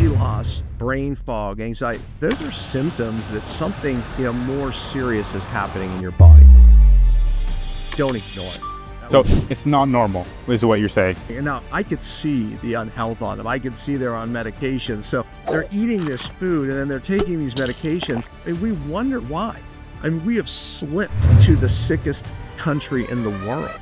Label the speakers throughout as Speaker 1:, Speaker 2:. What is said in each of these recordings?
Speaker 1: memory loss, brain fog, anxiety, those are symptoms that something, more serious is happening in your body. Don't ignore it.
Speaker 2: So it's not normal, is what you're saying.
Speaker 1: And now I could see the unhealth on them. I could see they're on medications. So they're eating this food and then they're taking these medications. And we wonder why. I mean, we have slipped to the sickest country in the world.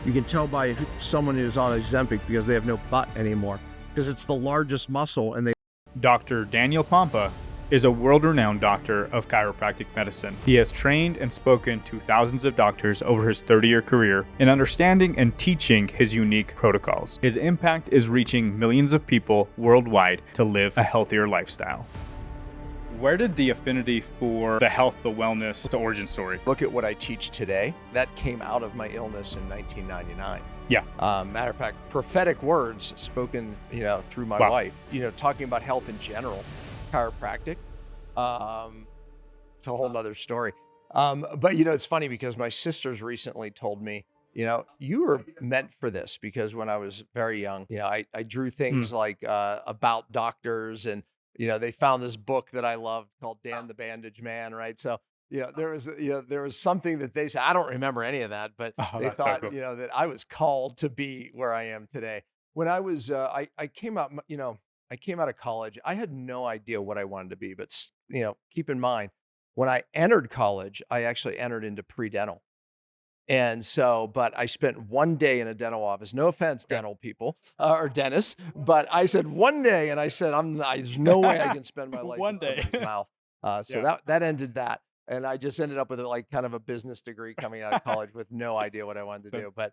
Speaker 1: You can tell by someone who's on Ozempic because they have no butt anymore, because it's the largest muscle and they.
Speaker 2: Dr. Daniel Pompa is a world-renowned doctor of chiropractic medicine. He has trained and spoken to thousands of doctors over his 30-year career in understanding and teaching his unique protocols. His impact is reaching millions of people worldwide to live a healthier lifestyle. Where did the affinity for the health, the wellness, the origin story?
Speaker 1: Look at what I teach today. That came out of my illness in 1999.
Speaker 2: Yeah.
Speaker 1: Matter of fact, prophetic words spoken, through my wife, talking about health in general, chiropractic. It's a whole nother story. But it's funny because my sisters recently told me, you were meant for this, because when I was very young, I drew things like about doctors, and they found this book that I loved called Dan the Bandage Man, right? So there was something that they said. I don't remember any of that, but they thought so cool. That I was called to be where I am today. When I was I came out, I came out of college. I had no idea what I wanted to be, but keep in mind, when I entered college, I actually entered into pre-dental. And so, but I spent one day in a dental office. No offense, dental people or dentists, but I said one day, and I said, there's no way I can spend my life
Speaker 2: one
Speaker 1: in
Speaker 2: day.
Speaker 1: somebody's mouth. That ended that. And I just ended up with kind of a business degree coming out of college with no idea what I wanted to do. But,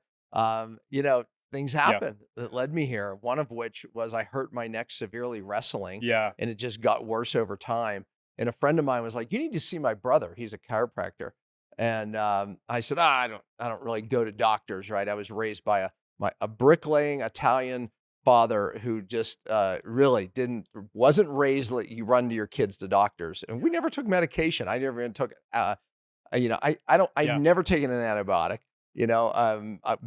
Speaker 1: things happened that led me here. One of which was I hurt my neck severely wrestling.
Speaker 2: Yeah.
Speaker 1: And it just got worse over time. And a friend of mine was like, you need to see my brother. He's a chiropractor. And I said, I don't really go to doctors, right? I was raised by a bricklaying Italian father who just really wasn't raised like you run to your kids to doctors. And we never took medication. I never even took, I've never taken an antibiotic,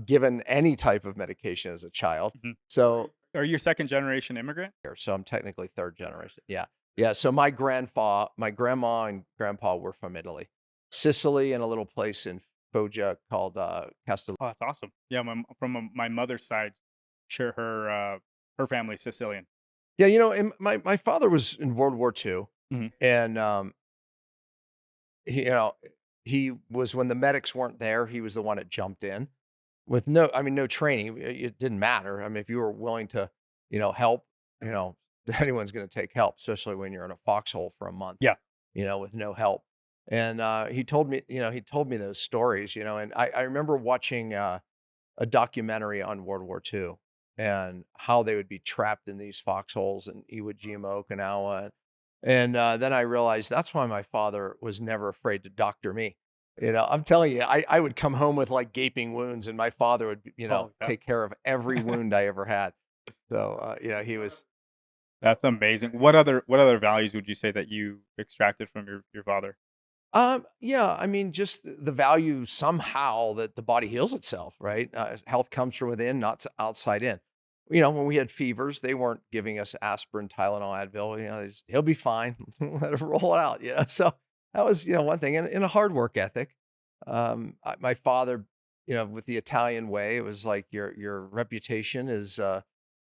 Speaker 1: given any type of medication as a child.
Speaker 2: Mm-hmm.
Speaker 1: So.
Speaker 2: Are you a second generation immigrant?
Speaker 1: So I'm technically third generation. Yeah. Yeah. So my grandma and grandpa were from Italy. Sicily, and a little place in Foggia called Catabolic.
Speaker 2: Oh, that's awesome. Yeah, from my mother's side, sure, her family's Sicilian.
Speaker 1: Yeah, and my father was in World War II, and he was, when the medics weren't there, he was the one that jumped in with no training. It didn't matter. I mean, if you were willing to, help, anyone's going to take help, especially when you're in a foxhole for a month.
Speaker 2: Yeah,
Speaker 1: with no help. And he told me those stories, and I remember watching a documentary on World War II and how they would be trapped in these foxholes in Iwo Jima, Okinawa. And then I realized that's why my father was never afraid to doctor me. I'm telling you, I would come home with like gaping wounds, and my father would, take care of every wound I ever had. So, he was.
Speaker 2: That's amazing. What other values would you say that you extracted from your father?
Speaker 1: Just the value somehow that the body heals itself, right? Health comes from within, not outside in. When we had fevers, they weren't giving us aspirin, Tylenol, Advil. He'll be fine. Let it roll it out. So that was, one thing. And a hard work ethic. My father, with the Italian way, it was like your reputation is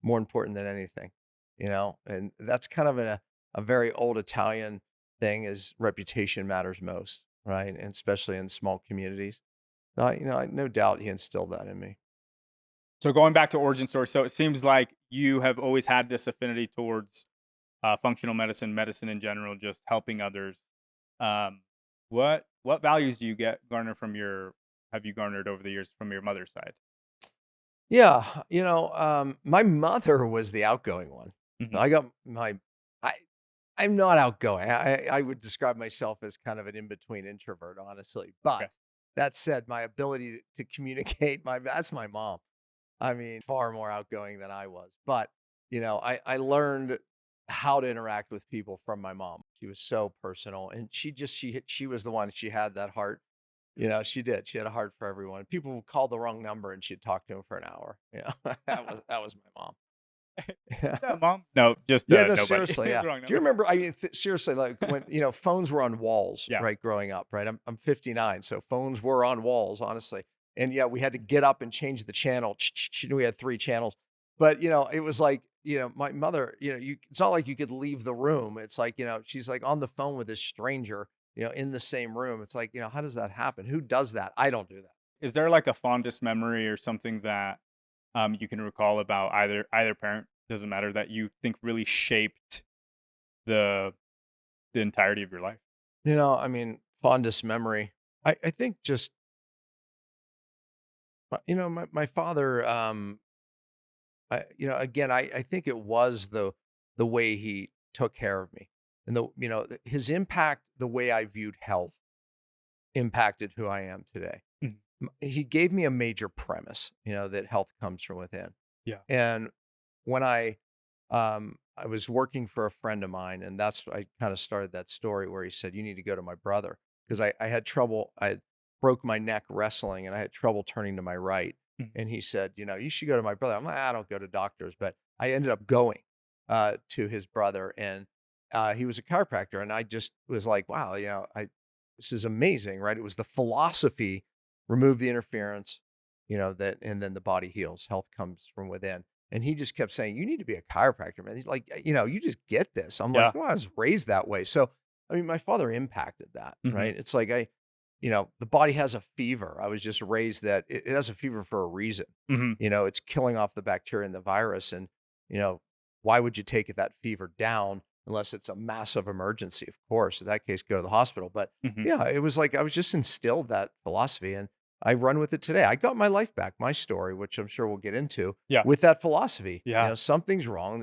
Speaker 1: more important than anything. And that's kind of a very old Italian thing, is reputation matters most, right? And especially in small communities. I no doubt he instilled that in me.
Speaker 2: So going back to origin story, so it seems like you have always had this affinity towards functional medicine in general, just helping others. What values do you have you garnered over the years from your mother's side?
Speaker 1: Yeah, my mother was the outgoing one.
Speaker 2: Mm-hmm.
Speaker 1: I'm not outgoing. I would describe myself as kind of an in-between introvert, honestly. But that said, my ability to communicate, that's my mom. I mean, far more outgoing than I was. But, I learned how to interact with people from my mom. She was so personal, and she was the one. She had that heart. She did. She had a heart for everyone. People would call the wrong number, and she'd talk to them for an hour. That was my mom.
Speaker 2: Yeah, mom. No, just
Speaker 1: Yeah, no,
Speaker 2: nobody.
Speaker 1: seriously, yeah.
Speaker 2: Wrong
Speaker 1: Do you
Speaker 2: number.
Speaker 1: remember? I mean, seriously, like when phones were on walls,
Speaker 2: Yeah.
Speaker 1: right? Growing up, right? I'm 59, so phones were on walls, honestly. And yeah, we had to get up and change the channel. We had 3 channels, but it was like my mother. It's not like you could leave the room. It's like she's like on the phone with this stranger, in the same room. It's like how does that happen? Who does that? I don't do that.
Speaker 2: Is there like a fondest memory or something that you can recall about either parent? Doesn't matter, that you think really shaped the entirety of your life.
Speaker 1: I mean, fondest memory. I think just my father. Again, I think it was the way he took care of me, and his impact, the way I viewed health, impacted who I am today.
Speaker 2: Mhm.
Speaker 1: He gave me a major premise, that health comes from within.
Speaker 2: Yeah.
Speaker 1: And when I was working for a friend of mine, and I kind of started that story where he said, "You need to go to my brother," because I had trouble. I broke my neck wrestling, and I had trouble turning to my right.
Speaker 2: Mhm.
Speaker 1: And he said, "You should go to my brother." I'm like, "I don't go to doctors," but I ended up going to his brother, and he was a chiropractor, and I just was like, "Wow, this is amazing, right?" It was the philosophy: remove the interference, and then the body heals. Health comes from within. And he just kept saying, "You need to be a chiropractor, man." He's like, "You just get this." I'm
Speaker 2: Yeah.
Speaker 1: like, "Well, I was raised that way." So, I mean, my father impacted that,
Speaker 2: Mhm.
Speaker 1: right? It's like the body has a fever. I was just raised that it has a fever for a reason.
Speaker 2: Mhm.
Speaker 1: It's killing off the bacteria and the virus. And, why would you take that fever down unless it's a massive emergency? Of course, in that case, go to the hospital. But
Speaker 2: Mhm.
Speaker 1: yeah, it was like I was just instilled that philosophy, and I run with it today. I got my life back, my story, which I'm sure we'll get into,
Speaker 2: Yeah.
Speaker 1: with that philosophy.
Speaker 2: Yeah.
Speaker 1: Something's wrong.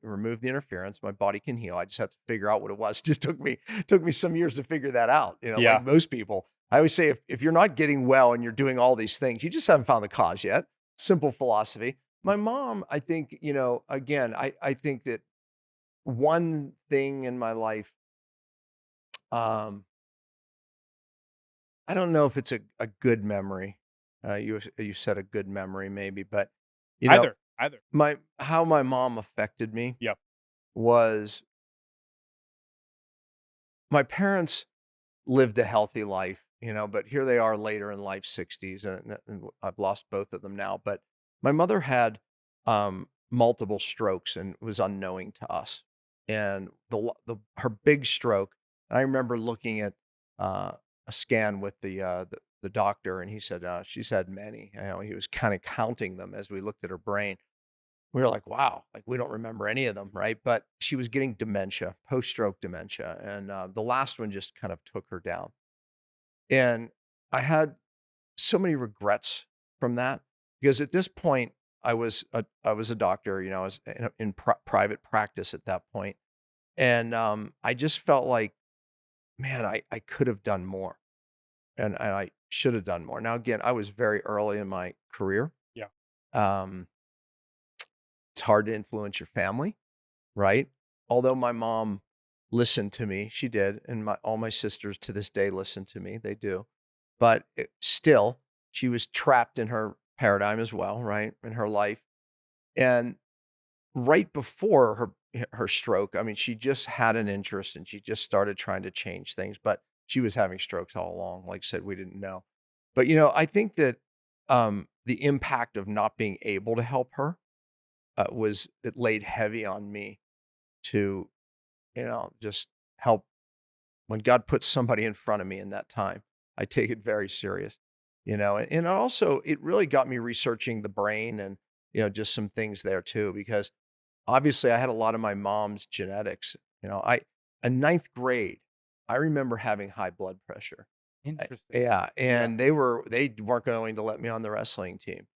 Speaker 1: Remove the interference. My body can heal. I just have to figure out what it was. It just took me some years to figure that out. Like
Speaker 2: Yeah.
Speaker 1: most people. I always say if you're not getting well and you're doing all these things, you just haven't found the cause yet. Simple philosophy. My mom, I think, again, I think that one thing in my life, um, I don't know if it's a good memory. You said a good memory maybe, but you know,
Speaker 2: Either.
Speaker 1: how my mom affected me
Speaker 2: Yep.
Speaker 1: was my parents lived a healthy life, but here they are later in life, 60s, and I've lost both of them now. But my mother had multiple strokes and was unknowing to us. And her big stroke, I remember looking at a scan with the doctor, and he said she's had many. He was kind of counting them as we looked at her brain. We were like, wow, like we don't remember any of them, right? But she was getting dementia, post-stroke dementia, and the last one just kind of took her down. And I had so many regrets from that because at this point I was a doctor, I was in private practice at that point, and I just felt like, man, I could have done more, and I should have done more. Now again, I was very early in my career.
Speaker 2: Yeah.
Speaker 1: Um, it's hard to influence your family, right? Although my mom listened to me, she did, and all my sisters to this day listen to me. They do. But still, she was trapped in her paradigm as well, right? In her life. And right before her stroke, I mean, she just had an interest and she just started trying to change things, but she was having strokes all along. Like I said, we didn't know. But I think that the impact of not being able to help her it laid heavy on me to, just help. When God puts somebody in front of me in that time, I take it very serious, and also it really got me researching the brain and, just some things there too, because obviously I had a lot of my mom's genetics. In ninth grade, I remember having high blood pressure.
Speaker 2: Interesting.
Speaker 1: Yeah.
Speaker 2: Yeah.
Speaker 1: And they weren't going to let me on the wrestling team,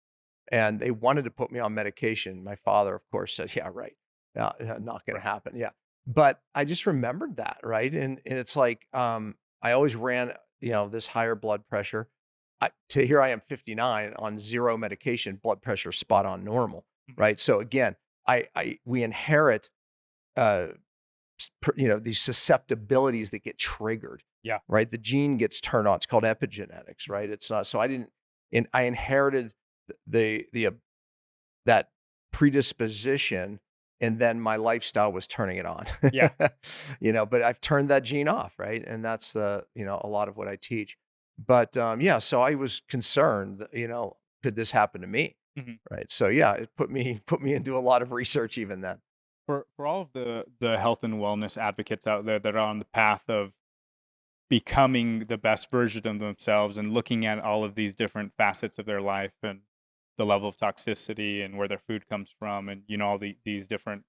Speaker 1: and they wanted to put me on medication. My father, of course, said, "Yeah, right. Yeah, yeah, not going to
Speaker 2: Right.
Speaker 1: happen." Yeah. But I just remembered that, right? And it's like I always ran, this higher blood pressure. To here I am 59 on zero medication, blood pressure spot on normal,
Speaker 2: Mhm.
Speaker 1: right? So again, we inherit uh these susceptibilities that get triggered,
Speaker 2: Yeah.
Speaker 1: right? The gene gets turned on. It's called epigenetics, right? It's not, so I inherited the that predisposition, and then my lifestyle was turning it on.
Speaker 2: Yeah.
Speaker 1: But I've turned that gene off, right? And that's a lot of what I teach. But yeah, so I was concerned that, could this happen to me?
Speaker 2: Mhm.
Speaker 1: Right. So yeah, it put me into a lot of research even then.
Speaker 2: For all of the health and wellness advocates out there that are on the path of becoming the best version of themselves and looking at all of these different facets of their life and the level of toxicity and where their food comes from and all these different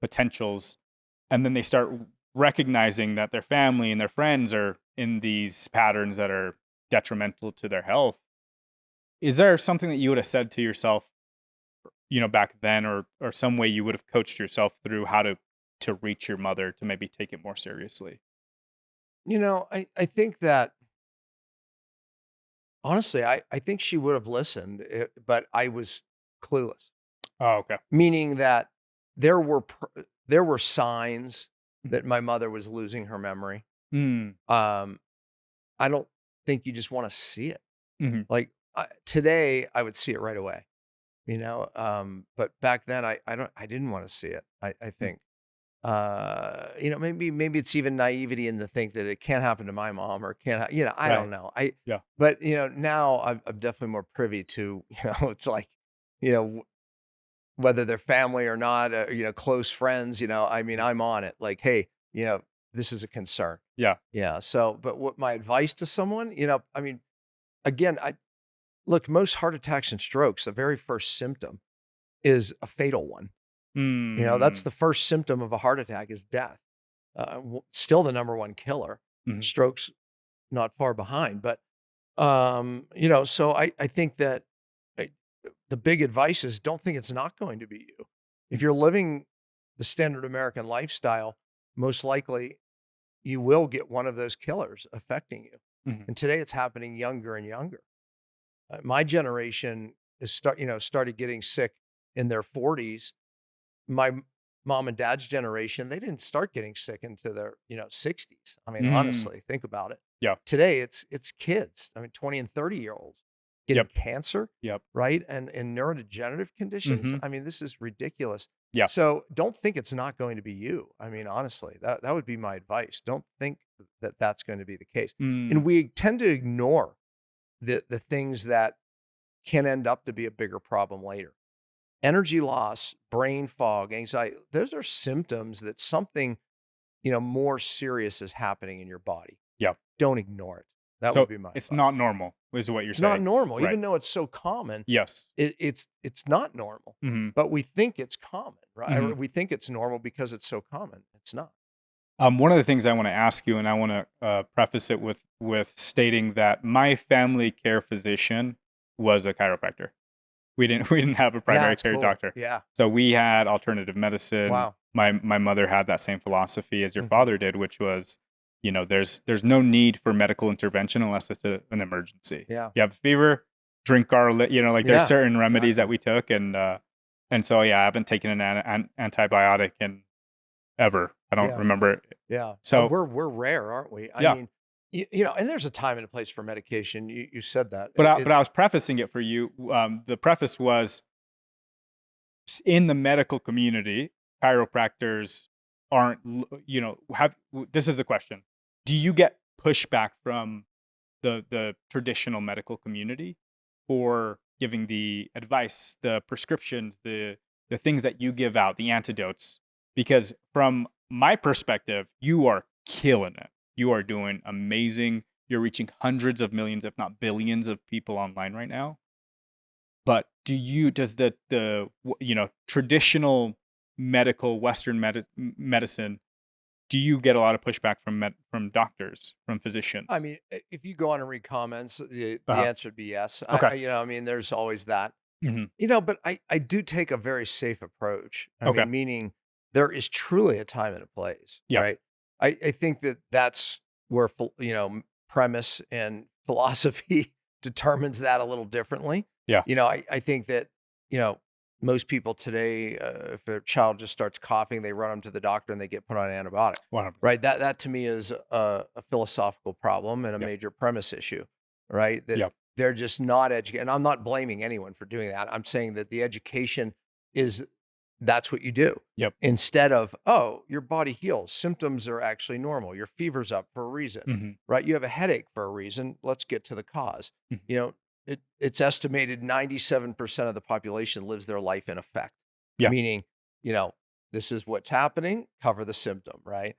Speaker 2: potentials, and then they start recognizing that their family and their friends are in these patterns that are detrimental to their health. Is there something that you would have said to yourself back then, or some way you would have coached yourself through how to reach your mother to maybe take it more seriously?
Speaker 1: I think that honestly, I think she would have listened, but I was clueless.
Speaker 2: Oh, okay.
Speaker 1: Meaning that there were signs
Speaker 2: Mhm.
Speaker 1: that my mother was losing her memory.
Speaker 2: Mm.
Speaker 1: I don't think you just want to see it.
Speaker 2: Mhm.
Speaker 1: Like today, I would see it right away. But back then, I didn't want to see it. I
Speaker 2: Mm.
Speaker 1: think. Maybe it's even naivety in to think that it can't happen to my mom or can't, I
Speaker 2: Right.
Speaker 1: don't know.
Speaker 2: Yeah.
Speaker 1: But now I'm definitely more privy to, it's like, you know, whether they're family or not, close friends, I mean,
Speaker 2: Mhm.
Speaker 1: I'm on it. Like, hey, this is a concern.
Speaker 2: Yeah.
Speaker 1: Yeah. So, but what my advice to someone, I mean, again, look, most heart attacks and strokes, the very first symptom is a fatal one. That's
Speaker 2: Mm.
Speaker 1: the first symptom of a heart attack is death. Still the number one killer.
Speaker 2: Mhm.
Speaker 1: Strokes not far behind. But, so I think that uh, the big advice is don't think it's not going to be you. If
Speaker 2: Mhm.
Speaker 1: you're living the standard American lifestyle, most likely you will get one of those killers affecting you.
Speaker 2: Mhm.
Speaker 1: And today it's happening younger and younger. My generation started getting sick in their 40s. My mom and dad's generation, they didn't start getting sick into their, 60s. I mean,
Speaker 2: Mm.
Speaker 1: honestly, think about it.
Speaker 2: Yeah.
Speaker 1: Today, it's kids. I mean, 20 and 30-year-olds getting
Speaker 2: Yep.
Speaker 1: cancer,
Speaker 2: Yep.
Speaker 1: right? And neurodegenerative conditions.
Speaker 2: Mhm.
Speaker 1: I mean, this is ridiculous.
Speaker 2: Yeah.
Speaker 1: So don't think it's not going to be you. I mean, honestly, that would be my advice. Don't think that that's going to be the case.
Speaker 2: Mm.
Speaker 1: And we tend to ignore the things that can end up to be a bigger problem later. Energy loss, brain fog, anxiety, those are symptoms that something, more serious is happening in your body.
Speaker 2: Yeah.
Speaker 1: Don't ignore it. That would
Speaker 2: So
Speaker 1: be my
Speaker 2: it's
Speaker 1: advice.
Speaker 2: not normal, is what you're
Speaker 1: It's not
Speaker 2: saying.
Speaker 1: normal,
Speaker 2: Right.
Speaker 1: even though it's so common.
Speaker 2: Yes.
Speaker 1: It's not normal,
Speaker 2: Mhm.
Speaker 1: but we think it's common, right?
Speaker 2: Mhm.
Speaker 1: Or we think it's normal because it's so common. It's not.
Speaker 2: One of the things I want to ask you, and I want to preface it with stating that my family care physician was a chiropractor. We didn't we didn't have a
Speaker 1: Yeah,
Speaker 2: primary
Speaker 1: it's
Speaker 2: care
Speaker 1: cool.
Speaker 2: doctor,
Speaker 1: Yeah.
Speaker 2: so we had alternative medicine.
Speaker 1: Wow.
Speaker 2: My mother had that same philosophy as your
Speaker 1: Mhm.
Speaker 2: father did, which was, there's no need for medical intervention unless it's an emergency.
Speaker 1: Yeah.
Speaker 2: You have a fever, drink garlic. Like there's
Speaker 1: Yeah.
Speaker 2: certain remedies that
Speaker 1: Exactly.
Speaker 2: we took, and so yeah, I haven't taken an antibiotic in ever. I don't
Speaker 1: Yeah.
Speaker 2: remember it.
Speaker 1: Yeah.
Speaker 2: So
Speaker 1: We're rare, aren't we? I
Speaker 2: yeah,
Speaker 1: mean, and there's a time and a place for medication. You said that.
Speaker 2: but I was prefacing it for you. The preface was in the medical community, chiropractors aren't, have. This is the question: do you get pushback from the traditional medical community for giving the advice, the prescriptions, the things that you give out, the antidotes? Because from my perspective, you are killing it. You are doing amazing. You're reaching hundreds of millions, if not billions, of people online right now. But does traditional medical Western medicine, do you get a lot of pushback from doctors, from
Speaker 1: I
Speaker 2: physicians?
Speaker 1: mean, if you go on and read comments, the
Speaker 2: Uh-huh.
Speaker 1: answer would be yes.
Speaker 2: Okay.
Speaker 1: I mean, there's always that.
Speaker 2: Mhm.
Speaker 1: But I do take a very safe approach. I
Speaker 2: Okay.
Speaker 1: mean, meaning there is truly a time and a place,
Speaker 2: Yeah.
Speaker 1: right? I think that that's where, premise and philosophy determines that a little differently.
Speaker 2: Yeah.
Speaker 1: I think that, you know, most people today, if their child just starts coughing, they run them to the doctor and they get put on an antibiotic,
Speaker 2: 100%.
Speaker 1: right? That to me is a philosophical problem and a
Speaker 2: Yep.
Speaker 1: major premise issue, right? That
Speaker 2: Yep.
Speaker 1: they're just not educated. And I'm not blaming anyone for doing that. I'm saying that the education is that's what you do.
Speaker 2: Yep.
Speaker 1: Instead of, oh, your body heals. Symptoms are actually normal. Your fever's up for a reason, right? You have a headache for a reason. Let's get to the cause. You know, it's estimated 97% of the population lives their life in effect.
Speaker 2: Yeah.
Speaker 1: Meaning, you know, this is what's happening, cover the symptom, right?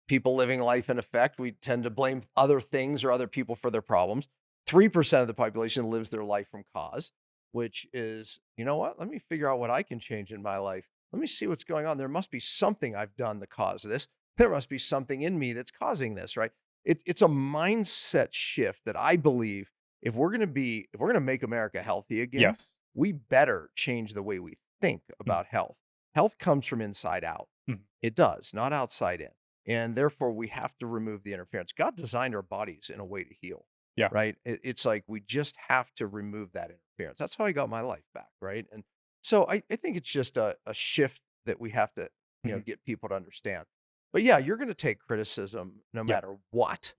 Speaker 1: People living life in effect, we tend to blame other things or other people for their problems. 3% of the population lives their life from cause, which is, you know what? Let me figure out what I can change in my life. Let me see what's going on. There must be something I've done to cause this. There must be something in me that's causing this, right? It's a mindset shift that I believe if we're going to make America healthy again,
Speaker 2: Yes.
Speaker 1: we better change the way we think about health. Health comes from inside out. It does, not outside in. And therefore, we have to remove the interference. God designed our bodies in a way to heal.
Speaker 2: Yeah.
Speaker 1: Right. It's like we just have to remove that interference. That's how I got my life back. Right. And so I think it's just a shift that we have to, get people to understand. But yeah, you're going to take criticism no matter what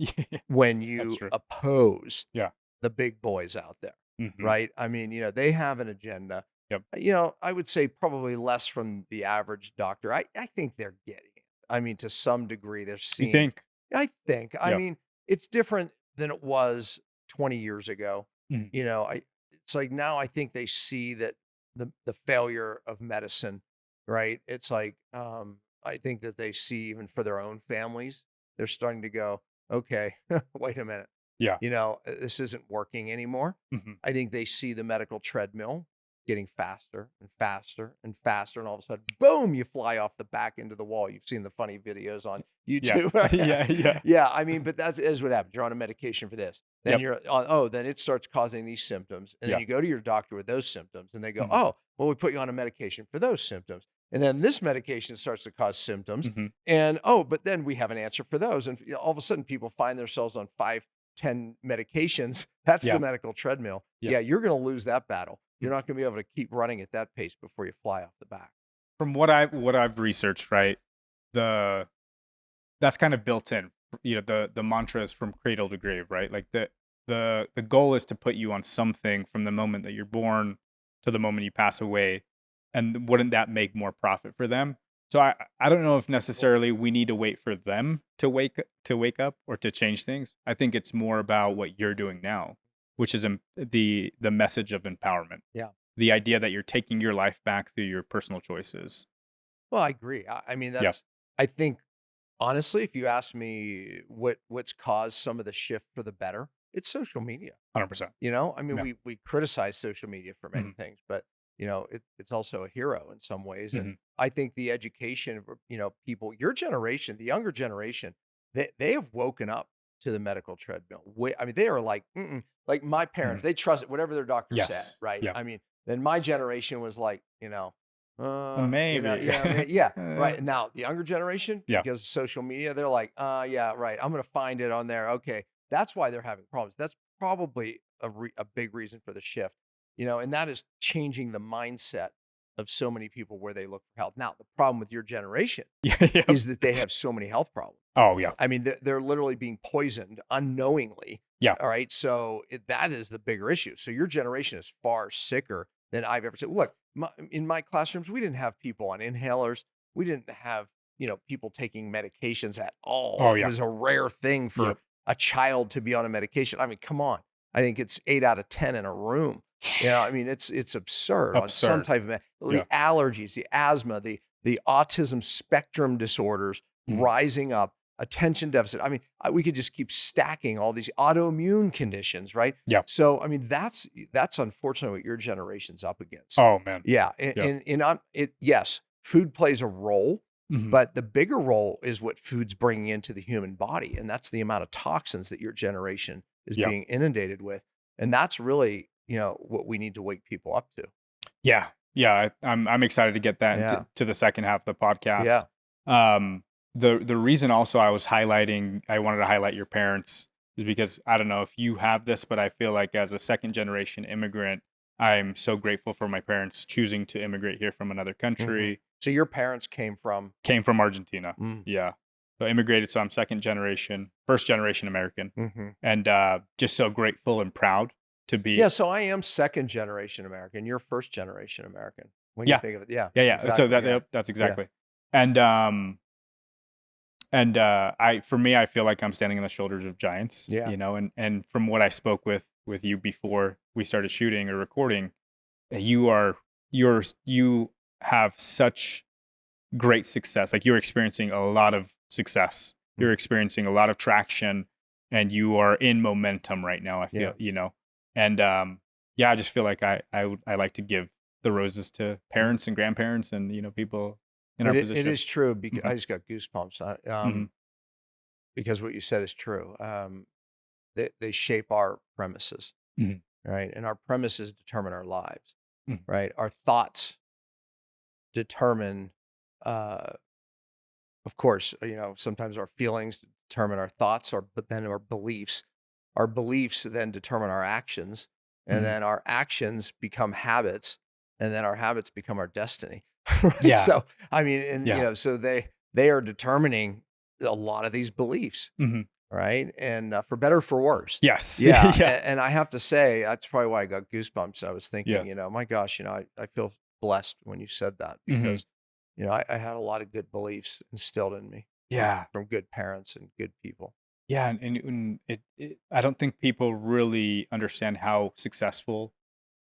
Speaker 1: when you oppose the big boys out there. Right. I mean, they have an agenda.
Speaker 2: Yep.
Speaker 1: I would say probably less from the average doctor. I think they're getting it. I mean, to some degree, they're seeing.
Speaker 2: You think?
Speaker 1: I think.
Speaker 2: Yeah.
Speaker 1: I mean, it's different than it was 20 years ago. It's like now I think they see that the failure of medicine, right? It's like I think that they see even for their own families, they're starting to go, okay, wait a minute.
Speaker 2: Yeah.
Speaker 1: This isn't working anymore. I think they see the medical treadmill getting faster and faster and faster. And all of a sudden, boom, you fly off the back into the wall. You've seen the funny videos on YouTube. Yeah. I mean, but that is what happens. You're on a medication for this. Then you're on, then it starts causing these symptoms. And then you go to your doctor with those symptoms and they go, oh, well, we put you on a medication for those symptoms. And then this medication starts to cause symptoms. And, but then we have an answer for those. And all of a sudden people find themselves on 5-10 medications. That's the medical treadmill. Yeah, you're going to lose that battle. You're not going to be able to keep running at that pace before you fly off the back.
Speaker 2: From what I've researched, right, that's kind of built in. The mantra is from cradle to grave, right? Like the goal is to put you on something from the moment that you're born to the moment you pass away, and wouldn't that make more profit for them? So I don't know if necessarily we need to wait for them to wake up or to change things. I think it's more about what you're doing now, which is the message of empowerment.
Speaker 1: Yeah.
Speaker 2: The idea that you're taking your life back through your personal choices.
Speaker 1: Well, I agree. I mean, I think, honestly, if you ask me what's caused some of the shift for the better, it's social media.
Speaker 2: 100%.
Speaker 1: I mean, we criticize social media for many things, but, it's also a hero in some ways. And I think the education of, people, your generation, the younger generation, they have woken up to the medical treadmill. I mean, they are like my parents, they trust it, whatever their doctor said, right?
Speaker 2: Yeah.
Speaker 1: I mean, then my generation was like,
Speaker 2: maybe.
Speaker 1: Right. Now the younger generation, because of social media, they're like, yeah, right. I'm going to find it on there. Okay. That's why they're having problems. That's probably a big reason for the shift, and that is changing the mindset of so many people where they look for health. Now, the problem with your generation is that they have so many health problems.
Speaker 2: Oh, yeah.
Speaker 1: I mean, they're literally being poisoned unknowingly.
Speaker 2: Yeah.
Speaker 1: All right. So that is the bigger issue. So your generation is far sicker than I've ever seen. Look, in my classrooms, we didn't have people on inhalers. We didn't have, people taking medications at all.
Speaker 2: Oh, yeah.
Speaker 1: It was a rare thing for a child to be on a medication. I mean, come on. I think it's 8 out of 10 in a room. I mean, it's absurd. On some type of the allergies, the asthma, the autism spectrum disorders rising up, attention deficit. I mean, we could just keep stacking all these autoimmune conditions, right?
Speaker 2: Yeah.
Speaker 1: So, I mean, that's unfortunately what your generation's up against.
Speaker 2: Oh man.
Speaker 1: Yeah. Yes, food plays a role, but the bigger role is what food's bringing into the human body, and that's the amount of toxins that your generation is being inundated with, and that's really what we need to wake people up to.
Speaker 2: Yeah. I'm excited to get that to the second half of the podcast.
Speaker 1: Yeah.
Speaker 2: The reason also I wanted to highlight your parents is because I don't know if you have this, but I feel like as a second generation immigrant, I'm so grateful for my parents choosing to immigrate here from another country.
Speaker 1: So your parents came from
Speaker 2: Argentina. Yeah. So immigrated, so I'm first generation American,
Speaker 1: Mm-hmm.
Speaker 2: and just so grateful and proud to be.
Speaker 1: Yeah, so I am second generation American. You're first generation American. When you
Speaker 2: Yeah,
Speaker 1: think of it, yeah,
Speaker 2: yeah. So
Speaker 1: exactly. Yeah,
Speaker 2: that's
Speaker 1: yeah,
Speaker 2: exactly. And for me, I feel like I'm standing on the shoulders of giants,
Speaker 1: yeah,
Speaker 2: and from what I spoke with you before we started shooting or recording, you have such great success. Like, you're experiencing a lot of success. You're experiencing a lot of traction, and you are in momentum right now. I feel,
Speaker 1: yeah.
Speaker 2: and yeah, I just feel like I like to give the roses to parents and grandparents and people in our
Speaker 1: It
Speaker 2: position.
Speaker 1: is true because
Speaker 2: Mhm.
Speaker 1: I just got goosebumps
Speaker 2: Mhm.
Speaker 1: because what you said is true. They shape our premises,
Speaker 2: Mhm.
Speaker 1: right? And our premises determine our lives,
Speaker 2: Mhm.
Speaker 1: right? Our thoughts determine, uh, of course, sometimes our feelings determine our thoughts, but then our beliefs. Our beliefs then determine our actions, and
Speaker 2: Mhm.
Speaker 1: then our actions become habits, and then our habits become our destiny, right?
Speaker 2: Yeah.
Speaker 1: So, I mean, and
Speaker 2: Yeah.
Speaker 1: so they are determining a lot of these beliefs,
Speaker 2: Mhm.
Speaker 1: right? And for better or for worse.
Speaker 2: Yes.
Speaker 1: Yeah.
Speaker 2: Yeah.
Speaker 1: And I have to say, that's probably why I got goosebumps. I was
Speaker 2: Yeah.
Speaker 1: thinking, my gosh, I feel blessed when you said that
Speaker 2: Mhm.
Speaker 1: because, I had a lot of good beliefs instilled in me
Speaker 2: Yeah.
Speaker 1: from good parents and good people.
Speaker 2: Yeah, and I don't think people really understand how successful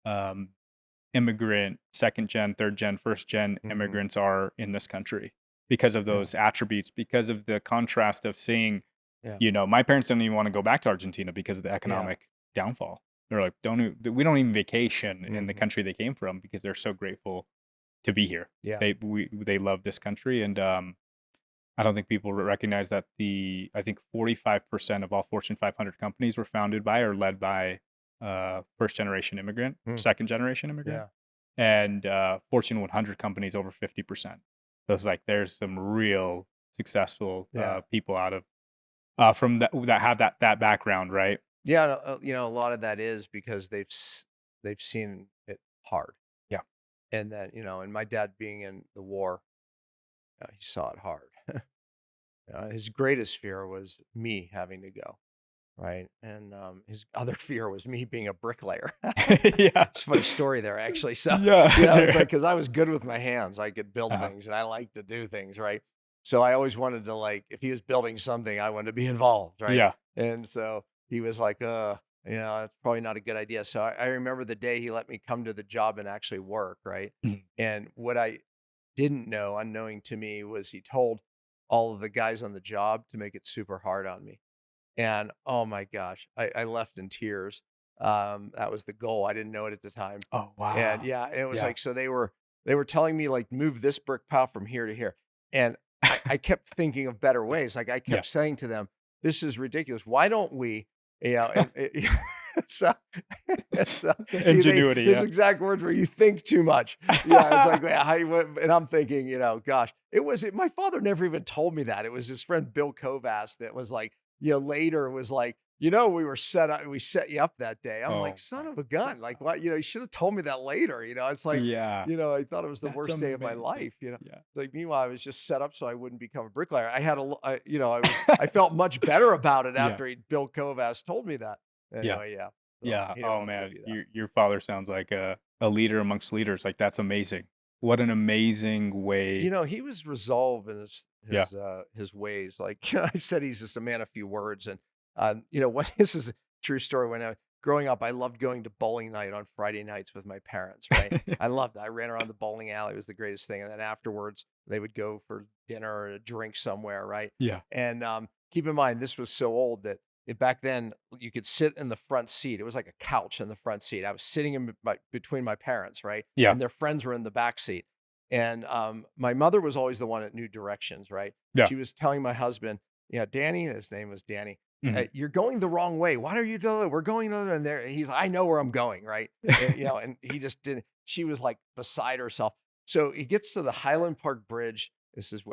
Speaker 2: um, immigrant, second gen, third gen, first gen
Speaker 1: Hmm.
Speaker 2: immigrants are in this country because of
Speaker 1: Yeah.
Speaker 2: those attributes, because of the contrast of seeing,
Speaker 1: Yeah.
Speaker 2: my parents don't even want to go back to Argentina because of the
Speaker 1: Yeah.
Speaker 2: economic downfall. They're like, we don't even vacation in the
Speaker 1: Hmm.
Speaker 2: country they came from because they're so grateful to be here.
Speaker 1: Yeah.
Speaker 2: They love this country, and I don't think people recognize that I think 45% of all Fortune 500 companies were founded by or led by first generation immigrant,
Speaker 1: Mm.
Speaker 2: second generation immigrant,
Speaker 1: Yeah.
Speaker 2: and Fortune 100 companies over 50%. So it's like there's some real successful
Speaker 1: Yeah.
Speaker 2: people out of from that have that background, right?
Speaker 1: Yeah. A lot of that is because they've seen it hard.
Speaker 2: Yeah.
Speaker 1: And then, and my dad being in the war, he saw it hard. His greatest fear was me having to go, right? And his other fear was me being a bricklayer.
Speaker 2: Yeah.
Speaker 1: It's a funny story there, actually. So,
Speaker 2: Yeah.
Speaker 1: it's like because I was good with my hands, I could build
Speaker 2: Uh-huh.
Speaker 1: things, and I like to do things, right? So I always wanted to like, if he was building something, I wanted to be involved, right?
Speaker 2: Yeah.
Speaker 1: And so he was like, that's probably not a good idea. So I remember the day he let me come to the job and actually work, right?
Speaker 2: Mhm.
Speaker 1: And what I didn't know, unknowing to me, was he told all of the guys on the job to make it super hard on me. And oh my gosh, I left in tears. That was the goal. I didn't know it at the time.
Speaker 2: Oh,
Speaker 1: And
Speaker 2: wow.
Speaker 1: yeah, it was
Speaker 2: Yeah.
Speaker 1: like, so they were telling me like move this brick pile from here to here. And I kept thinking of better ways. Like I
Speaker 2: Yeah.
Speaker 1: kept saying to them, this is ridiculous. Why don't we, and so, so
Speaker 2: The ingenuity.
Speaker 1: his
Speaker 2: Yeah.
Speaker 1: exact words were, "You think too much." Yeah, it's like, yeah, and I'm thinking, gosh, my father never even told me that. It was his friend Bill Kovas that was like, later was like, we set you up that day. I'm like,
Speaker 2: Oh
Speaker 1: son
Speaker 2: my
Speaker 1: of a gun. Like,
Speaker 2: God.
Speaker 1: what, you should have told me that later. It's like,
Speaker 2: Yeah.
Speaker 1: I thought it was the
Speaker 2: That's
Speaker 1: worst day of my
Speaker 2: amazing.
Speaker 1: life.
Speaker 2: Yeah.
Speaker 1: It's like, meanwhile, I was just set up so I wouldn't become a bricklayer. I felt much better about it
Speaker 2: Yeah.
Speaker 1: after Bill Kovas told me that.
Speaker 2: Yeah.
Speaker 1: Anyway, yeah. So
Speaker 2: Yeah.
Speaker 1: he didn't
Speaker 2: Oh
Speaker 1: want me to
Speaker 2: man,
Speaker 1: do that.
Speaker 2: your father sounds like a leader amongst leaders. Like, that's amazing. What an amazing way.
Speaker 1: He was resolved in
Speaker 2: Yeah.
Speaker 1: his ways. Like I said, he's just a man of few words. And what this is a true story. When I growing up, I loved going to bowling night on Friday nights with my parents. Right, I loved it. I ran around the bowling alley; it was the greatest thing. And then afterwards, they would go for dinner or a drink somewhere. Right,
Speaker 2: Yeah.
Speaker 1: and keep in mind, this was so old that back then you could sit in the front seat. It was like a couch in the front seat. I was sitting between my parents, right,
Speaker 2: Yeah.
Speaker 1: and their friends were in the back seat. And my mother was always the one that knew directions, right?
Speaker 2: Yeah.
Speaker 1: She was telling my husband, Danny, his name was Danny,
Speaker 2: Mhm.
Speaker 1: you're going the wrong way. Why are you doing it? We're going over and there. He's, I know where I'm going, right? And he just didn't. She was like beside herself. So he gets to the Highland Park Bridge.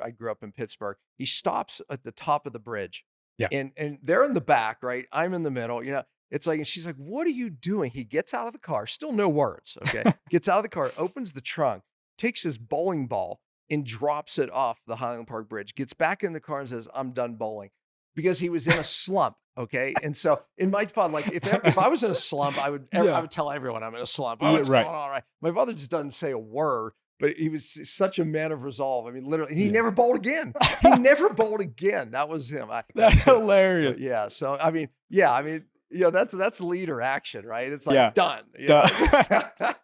Speaker 1: I grew up in Pittsburgh. He stops at the top of the bridge,
Speaker 2: Yeah.
Speaker 1: and they're in the back, right? I'm in the middle. It's like, and she's like, "What are you doing?" He gets out of the car, still no words. Okay, gets out of the car, opens the trunk, takes his bowling ball and drops it off the Highland Park Bridge, gets back in the car and says, "I'm done bowling," because he was in a slump. Okay. And so in my father, like if I was in a slump, I would tell everyone I'm in a slump. Oh,
Speaker 2: Yeah,
Speaker 1: what's
Speaker 2: right.
Speaker 1: going on? Right. My father just doesn't say a word, but he was such a man of resolve. I mean, literally, he
Speaker 2: Yeah.
Speaker 1: never bowled again. He never bowled again. That was him.
Speaker 2: That's hilarious.
Speaker 1: But yeah. So I mean, that's leader action, right? It's like
Speaker 2: Yeah.
Speaker 1: done. You
Speaker 2: Done.
Speaker 1: know?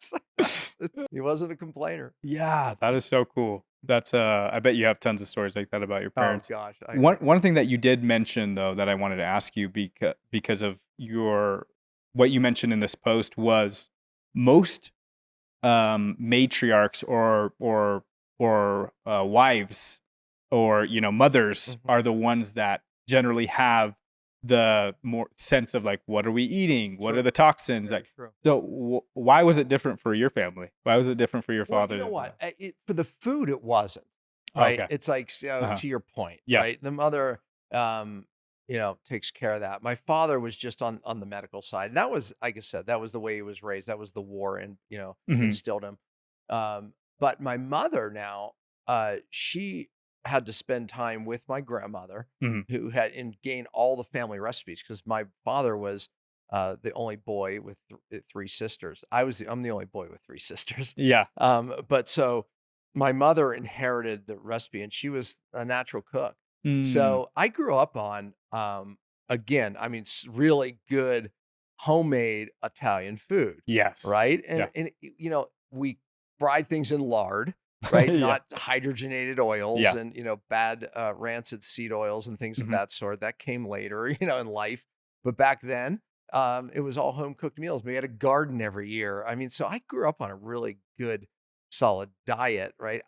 Speaker 1: He wasn't a complainer.
Speaker 2: Yeah, that is so cool. That's I bet you have tons of stories like that about your parents.
Speaker 1: Oh gosh.
Speaker 2: One thing that you did mention though that I wanted to ask you because of what you mentioned in this post was most matriarchs or wives or mothers are the ones that generally have the more sense of like, what are we eating? What are the toxins?
Speaker 1: Very
Speaker 2: Like,
Speaker 1: true.
Speaker 2: so why was it different for your family? Why was it different for your
Speaker 1: Well,
Speaker 2: father?
Speaker 1: you know what? For the food, it wasn't. Right.
Speaker 2: Okay.
Speaker 1: It's like, to your point,
Speaker 2: Yeah.
Speaker 1: right? The mother, takes care of that. My father was just on the medical side. And that was, like I said, that was the way he was raised. That was the war and,
Speaker 2: Mhm.
Speaker 1: instilled him. But my mother now, she had to spend time with my grandmother
Speaker 2: Mhm.
Speaker 1: who had and gain all the family recipes because my father was the only boy with three sisters. I'm the only boy with three sisters.
Speaker 2: Yeah.
Speaker 1: But so my mother inherited the recipe and she was a natural cook.
Speaker 2: Mm.
Speaker 1: So I grew up on, again, I mean, really good homemade Italian food,
Speaker 2: Yes.
Speaker 1: right?
Speaker 2: Yeah.
Speaker 1: And we fried things in lard, right?
Speaker 2: Yeah.
Speaker 1: Not hydrogenated oils
Speaker 2: Yeah.
Speaker 1: and, bad rancid seed oils and things of
Speaker 2: Mhm.
Speaker 1: that sort. That came later, in life. But back then, it was all home cooked meals. We had a garden every year. I mean, so I grew up on a really good, solid diet, right?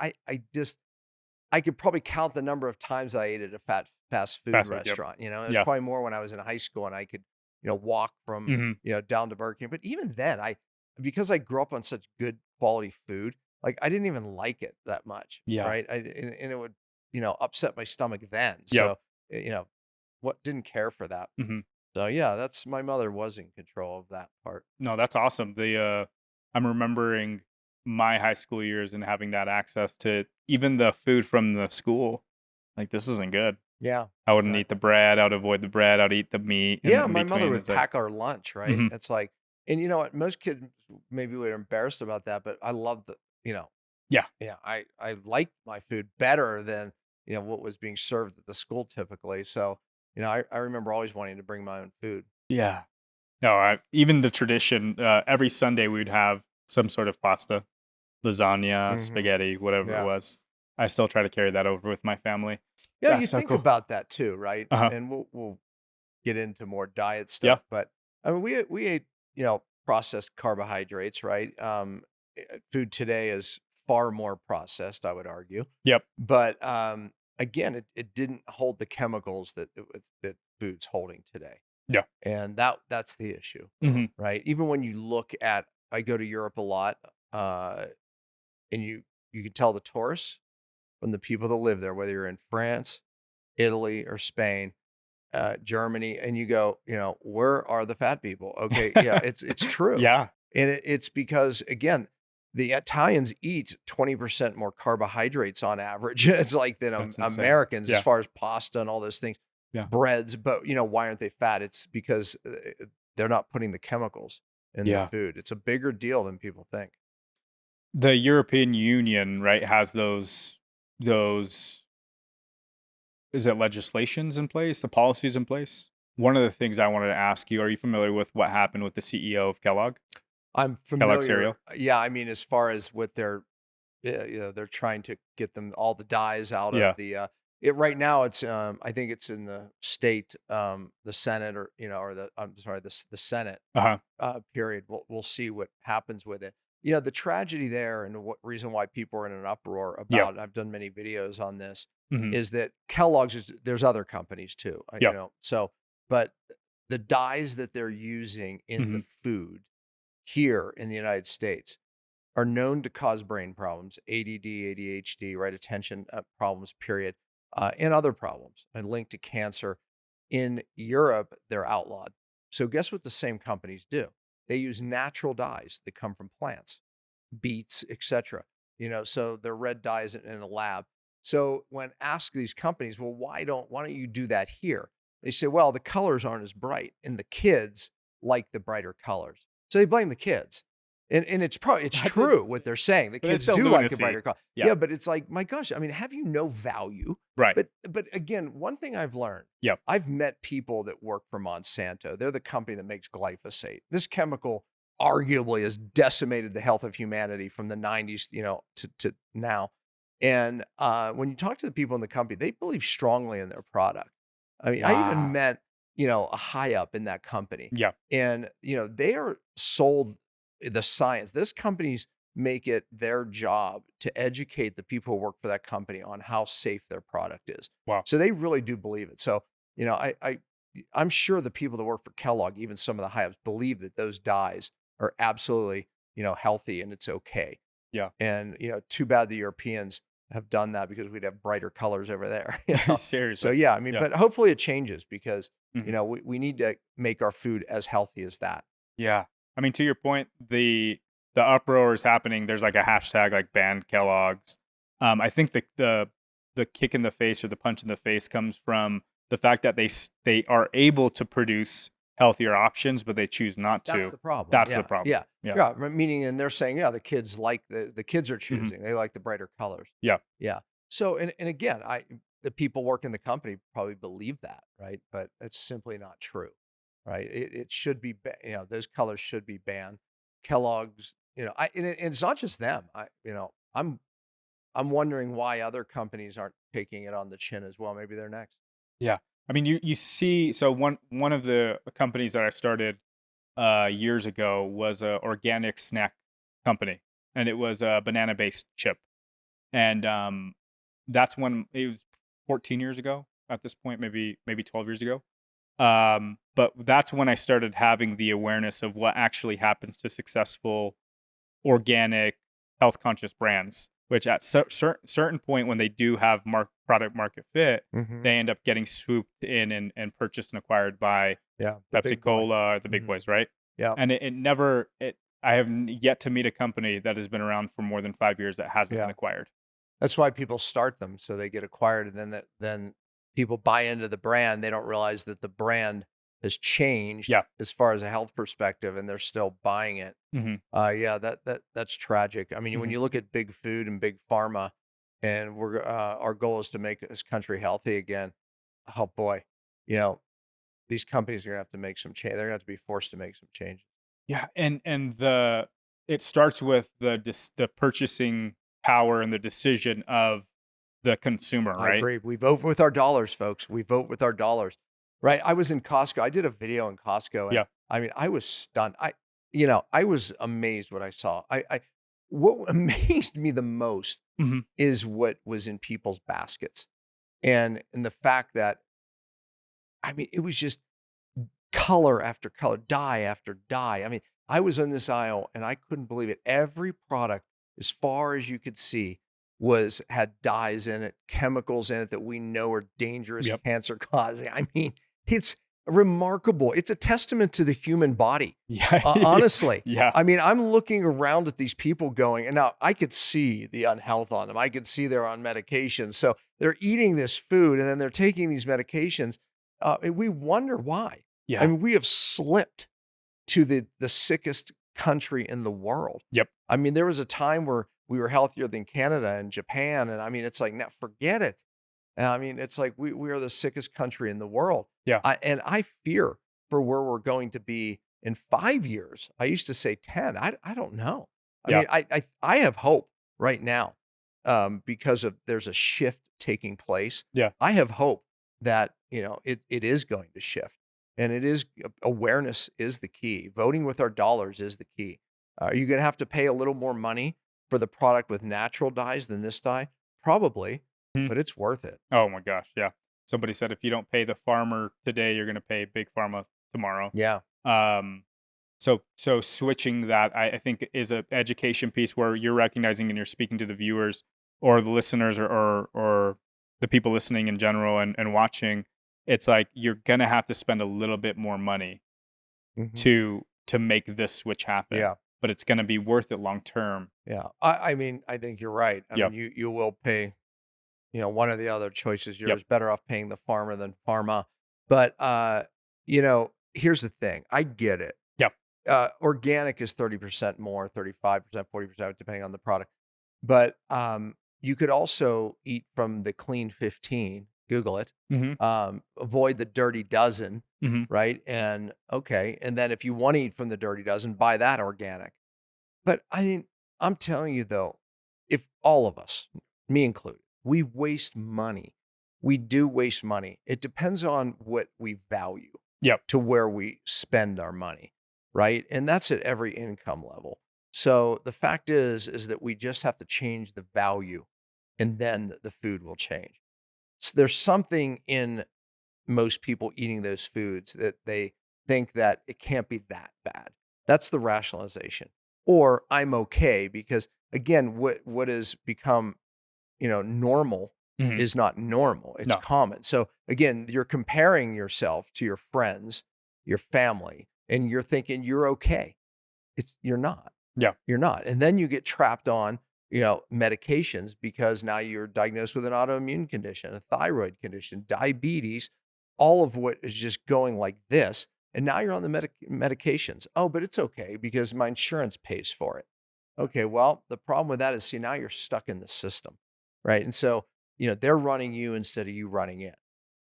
Speaker 1: I could probably count the number of times I ate at a fast food
Speaker 2: Fast food, yep.
Speaker 1: restaurant. It was
Speaker 2: Yeah.
Speaker 1: probably more when I was in high school and I could, walk from,
Speaker 2: Mhm.
Speaker 1: down to Burger King. But even then, because I grew up on such good quality food, like I didn't even like it that much.
Speaker 2: Yeah.
Speaker 1: Right. And it would, upset my stomach then.
Speaker 2: Yep.
Speaker 1: So, what didn't care for that.
Speaker 2: Mhm.
Speaker 1: So yeah, my mother was in control of that part.
Speaker 2: No, that's awesome. I'm remembering my high school years and having that access to even the food from the school. Like, this isn't good.
Speaker 1: Yeah.
Speaker 2: I wouldn't eat the bread. I would avoid the bread. I'd eat the meat.
Speaker 1: Yeah,
Speaker 2: in
Speaker 1: my mother
Speaker 2: between.
Speaker 1: would
Speaker 2: It's like,
Speaker 1: pack our lunch, right?
Speaker 2: Mhm.
Speaker 1: It's like, and you know what? Most kids maybe were embarrassed about that, but I love
Speaker 2: Yeah.
Speaker 1: I liked my food better than what was being served at the school typically. So I remember always wanting to bring my own food.
Speaker 2: Yeah. No, even the tradition, every Sunday we would have some sort of pasta, lasagna,
Speaker 1: Mhm.
Speaker 2: spaghetti, whatever it
Speaker 1: Yeah.
Speaker 2: was. I still try to carry that over with my family.
Speaker 1: Yeah, you
Speaker 2: That's so
Speaker 1: think
Speaker 2: cool.
Speaker 1: about that too, right?
Speaker 2: Uh-huh.
Speaker 1: And we'll get into more diet
Speaker 2: Yeah.
Speaker 1: stuff, but I mean we ate processed carbohydrates, right? Food today is far more processed, I would argue.
Speaker 2: Yep.
Speaker 1: But again, it didn't hold the chemicals that food's holding today.
Speaker 2: Yeah.
Speaker 1: And that's the issue,
Speaker 2: Mhm.
Speaker 1: right? Even when you look at, I go to Europe a lot, and you can tell the tourists from the people that live there, whether you're in France, Italy, or Spain, Germany, and you go, where are the fat people? Okay, yeah, it's true.
Speaker 2: Yeah.
Speaker 1: And it's because, again, the Italians eat 20% more carbohydrates on average. It's like than
Speaker 2: That's insane.
Speaker 1: Americans
Speaker 2: Yeah.
Speaker 1: as far as pasta and all those things,
Speaker 2: Yeah.
Speaker 1: breads. But why aren't they fat? It's because they're not putting the chemicals in
Speaker 2: Yeah.
Speaker 1: their food. It's a bigger deal than people think.
Speaker 2: The European Union, right, has those is it legislations in place, the policies in place? One of the things I wanted to ask you, are you familiar with what happened with the CEO of Kellogg?
Speaker 1: I'm
Speaker 2: Kellogg
Speaker 1: familiar.
Speaker 2: cereal?
Speaker 1: Yeah, I mean, as far as what they're trying to get them all the dyes out
Speaker 2: Yeah.
Speaker 1: of the it right now. It's I think it's in the state, the Senate, or or I'm sorry, the Senate
Speaker 2: Uh-huh.
Speaker 1: period. We'll see what happens with it. The tragedy there and what reason why people are in an uproar
Speaker 2: Yeah.
Speaker 1: about it, I've done many videos on this,
Speaker 2: Mhm.
Speaker 1: is that Kellogg's there's other companies too,
Speaker 2: Yeah.
Speaker 1: so but the dyes that they're using in the
Speaker 2: Mhm.
Speaker 1: food here in the United States are known to cause brain problems, ADD, ADHD, right? Attention problems, period, and other problems and linked to cancer. In Europe, they're outlawed. So guess what the same companies do? They use natural dyes that come from plants, beets, etc. so they're red dyes in a lab. So when asked these companies, well, why don't you do that here? They say, well, the colors aren't as bright and the kids like the brighter colors. So they blame the kids. And it's true what they're saying. The
Speaker 2: But it's
Speaker 1: kids
Speaker 2: still
Speaker 1: do like the
Speaker 2: lunacy.
Speaker 1: brighter color.
Speaker 2: Yeah.
Speaker 1: Yeah, but it's like, my gosh, I mean, have you no value?
Speaker 2: Right.
Speaker 1: But again, one thing I've learned,
Speaker 2: Yep.
Speaker 1: I've met people that work for Monsanto. They're the company that makes glyphosate. This chemical arguably has decimated the health of humanity from the 90s, to now. And when you talk to the people in the company, they believe strongly in their product. I mean, I
Speaker 2: Wow.
Speaker 1: even met, a high up in that company.
Speaker 2: Yeah.
Speaker 1: And, they are sold the science. This companies make it their job to educate the people who work for that company on how safe their product is.
Speaker 2: Wow.
Speaker 1: So they really do believe it. So, I'm sure the people that work for Kellogg, even some of the high ups, believe that those dyes are absolutely, healthy and it's okay.
Speaker 2: Yeah.
Speaker 1: And, too bad the Europeans have done that because we'd have brighter colors over there.
Speaker 2: Seriously.
Speaker 1: So yeah, I mean,
Speaker 2: Yeah.
Speaker 1: but hopefully it changes because,
Speaker 2: Mhm.
Speaker 1: we need to make our food as healthy as that.
Speaker 2: Yeah. I mean, to your point, the uproar is happening. There's like a hashtag like ban Kellogg's. I think the kick in the face or the punch in the face comes from the fact that they are able to produce healthier options, but they choose not to.
Speaker 1: That's the problem.
Speaker 2: That's
Speaker 1: Yeah.
Speaker 2: the problem.
Speaker 1: Yeah.
Speaker 2: Yeah.
Speaker 1: Yeah. Meaning, and they're saying, yeah, the kids like the kids are
Speaker 2: Mhm.
Speaker 1: choosing. They like the brighter colors.
Speaker 2: Yeah.
Speaker 1: Yeah. So, and again, the people working the company probably believe that, right? But it's simply not true, right? It should be, those colors should be banned. Kellogg's, and it's not just them. I'm wondering why other companies aren't taking it on the chin as well. Maybe they're next.
Speaker 2: Yeah. I mean, you see, so one of the companies that I started years ago was a organic snack company, and it was a banana based chip, and that's when it was 14 years ago at this point, maybe 12 years ago. But that's when I started having the awareness of what actually happens to successful organic health conscious brands, which at certain point when they do have product market fit,
Speaker 1: Mhm.
Speaker 2: they end up getting swooped in and purchased and acquired by
Speaker 1: Yeah. The
Speaker 2: Pepsi
Speaker 1: big boy.
Speaker 2: Cola, the big
Speaker 1: Mhm.
Speaker 2: boys, right?
Speaker 1: Yeah.
Speaker 2: And I have yet to meet a company that has been around for more than 5 years that hasn't been
Speaker 1: Yeah.
Speaker 2: acquired.
Speaker 1: That's why people start them so they get acquired, and then people buy into the brand. They don't realize that the brand has changed
Speaker 2: Yeah.
Speaker 1: as far as a health perspective, and they're still buying it.
Speaker 2: Hmm.
Speaker 1: Yeah, that's tragic. I mean, when
Speaker 2: Hmm.
Speaker 1: you look at big food and big pharma, and our goal is to make this country healthy again. Oh boy, you know these companies are gonna have to make some change. They're gonna have to be forced to make some changes.
Speaker 2: Yeah, and it starts with the purchasing power and the decision of the consumer,
Speaker 1: I
Speaker 2: right?
Speaker 1: agree. We vote with our dollars, folks. We vote with our dollars. Right. I was in Costco. I did a video in Costco and
Speaker 2: Yeah.
Speaker 1: I mean, I was stunned. I was amazed what I saw. What amazed me the most
Speaker 2: Hmm.
Speaker 1: is what was in people's baskets. And the fact that, I mean, it was just color after color, dye after dye. I mean, I was in this aisle and I couldn't believe it. Every product, as far as you could see, had dyes in it, chemicals in it that we know are dangerous,
Speaker 2: Yep.
Speaker 1: cancer causing. I mean, it's remarkable. It's a testament to the human body.
Speaker 2: Yeah.
Speaker 1: Honestly.
Speaker 2: Yeah.
Speaker 1: I mean, I'm looking around at these people going, and now I could see the unhealth on them. I could see they're on medications. So they're eating this food and then they're taking these medications. And we wonder why.
Speaker 2: Yeah.
Speaker 1: I mean, we have slipped to the sickest country in the world.
Speaker 2: Yep.
Speaker 1: I mean, there was a time where we were healthier than Canada and Japan. And I mean, it's like, now forget it. And I mean, it's like we are the sickest country in the world.
Speaker 2: Yeah.
Speaker 1: And I fear for where we're going to be in 5 years. I used to say 10. I don't know. I
Speaker 2: Yeah.
Speaker 1: mean, I have hope right now because there's a shift taking place.
Speaker 2: Yeah.
Speaker 1: I have hope that, it is going to shift. And it is awareness is the key. Voting with our dollars is the key. Are you going to have to pay a little more money for the product with natural dyes than this dye? Probably,
Speaker 2: Mhm.
Speaker 1: but it's worth it.
Speaker 2: Oh my gosh. Yeah. Somebody said if you don't pay the farmer today, you're going to pay big pharma tomorrow.
Speaker 1: Yeah.
Speaker 2: So switching that, I think is an education piece where you're recognizing and you're speaking to the viewers or the listeners or the people listening in general and watching. It's like you're gonna have to spend a little bit more money
Speaker 1: Mhm.
Speaker 2: to make this switch happen.
Speaker 1: Yeah.
Speaker 2: but it's going to be worth it long term.
Speaker 1: Yeah. I mean, I think you're right. I
Speaker 2: Yep.
Speaker 1: mean, you will pay, one of the other choices. You're
Speaker 2: Yep.
Speaker 1: better off paying the farmer than pharma. But, here's the thing. I get it.
Speaker 2: Yep.
Speaker 1: Organic is 30% more, 35%, 40%, depending on the product. But you could also eat from the clean 15. Google it.
Speaker 2: Mm-hmm.
Speaker 1: Avoid the dirty dozen,
Speaker 2: Mm-hmm.
Speaker 1: right? And then if you want to eat from the dirty dozen, buy that organic. But I mean, I'm telling you though, if all of us, me included, we waste money. We do waste money. It depends on what we value
Speaker 2: Yep.
Speaker 1: to where we spend our money, right? And that's at every income level. So the fact is that we just have to change the value, and then the food will change. So there's something in most people eating those foods that they think that it can't be that bad. That's the rationalization. Or I'm okay because again, what has become, normal
Speaker 2: Mm-hmm.
Speaker 1: is not normal. It's
Speaker 2: No.
Speaker 1: common. So again, you're comparing yourself to your friends, your family, and you're thinking you're okay. You're not.
Speaker 2: Yeah.
Speaker 1: You're not. And then you get trapped on, medications because now you're diagnosed with an autoimmune condition, a thyroid condition, diabetes, all of what is just going like this. And now you're on the medications. Oh, but it's okay because my insurance pays for it. Okay, well, the problem with that is, see, now you're stuck in the system, right? And so, they're running you instead of you running it,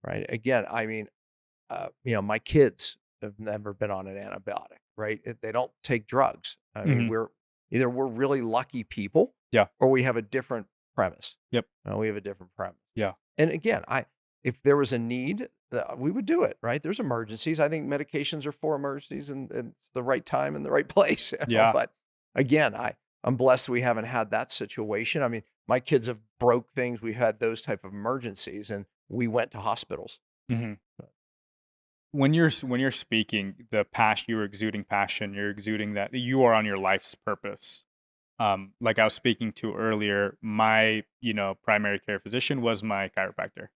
Speaker 1: right? Again, I mean, my kids have never been on an antibiotic, right? They don't take drugs. I mean,
Speaker 2: Mm-hmm.
Speaker 1: we're really lucky people,
Speaker 2: Yeah.
Speaker 1: or we have a different premise.
Speaker 2: Yep.
Speaker 1: We have a different premise.
Speaker 2: Yeah.
Speaker 1: And again, if there was a need, we would do it, right? There's emergencies. I think medications are for emergencies, and it's the right time and the right place.
Speaker 2: Yeah.
Speaker 1: But again, I'm blessed we haven't had that situation. I mean, my kids have broke things. We've had those type of emergencies, and we went to hospitals.
Speaker 2: Mm-hmm. When you're speaking, the passion, you're exuding passion, you're exuding that you are on your life's purpose. Like I was speaking to earlier, my primary care physician was my chiropractor,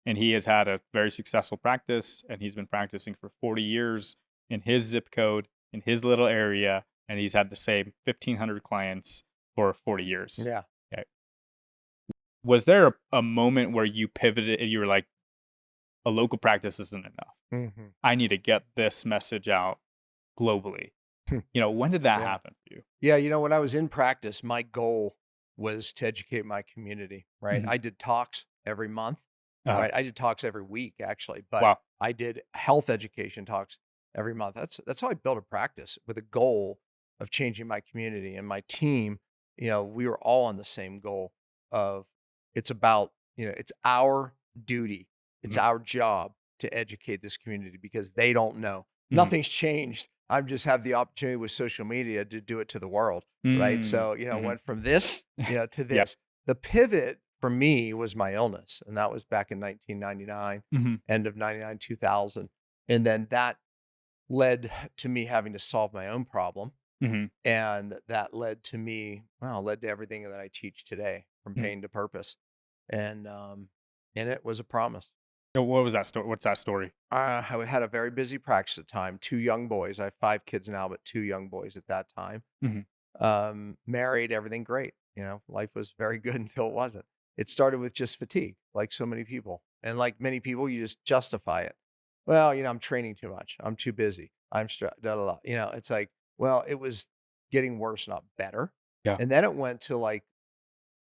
Speaker 2: and he has had a very successful practice, and he's been practicing for 40 years in his zip code in his little area, and he's had the same 1,500 clients for 40 years.
Speaker 1: Yeah.
Speaker 2: Okay. Was there a moment where you pivoted and you were like, a local practice isn't enough?
Speaker 1: Mm-hmm.
Speaker 2: I need to get this message out globally. When did that happen for you?
Speaker 1: Yeah, when I was in practice, my goal was to educate my community, right?
Speaker 2: Mm-hmm.
Speaker 1: I did talks every month, right? I did talks every week, actually, but
Speaker 2: Wow.
Speaker 1: I did health education talks every month. That's how I built a practice, with a goal of changing my community. And my team, we were all on the same goal of, it's about, it's our duty. It's our job to educate this community because they don't know.
Speaker 2: Mm-hmm.
Speaker 1: Nothing's changed. I just have the opportunity with social media to do it to the world, right? So,
Speaker 2: Mm-hmm.
Speaker 1: went from this, to this.
Speaker 2: Yep.
Speaker 1: The pivot for me was my illness, and that was back in 1999,
Speaker 2: Mm-hmm.
Speaker 1: end of 99, 2000. And then that led to me having to solve my own problem.
Speaker 2: Mm-hmm.
Speaker 1: And that led to everything that I teach today, from pain to purpose. And it was a promise.
Speaker 2: What was that story? What's that story?
Speaker 1: I had a very busy practice at the time, 2 young boys. I have 5 kids now, but 2 young boys at that time.
Speaker 2: Mm-hmm.
Speaker 1: Married, everything great. Life was very good until it wasn't. It started with just fatigue, like so many people. And like many people, you just justify it. Well, I'm training too much. I'm too busy. I'm stressed. It's like, well, it was getting worse, not better.
Speaker 2: Yeah.
Speaker 1: And then it went to like,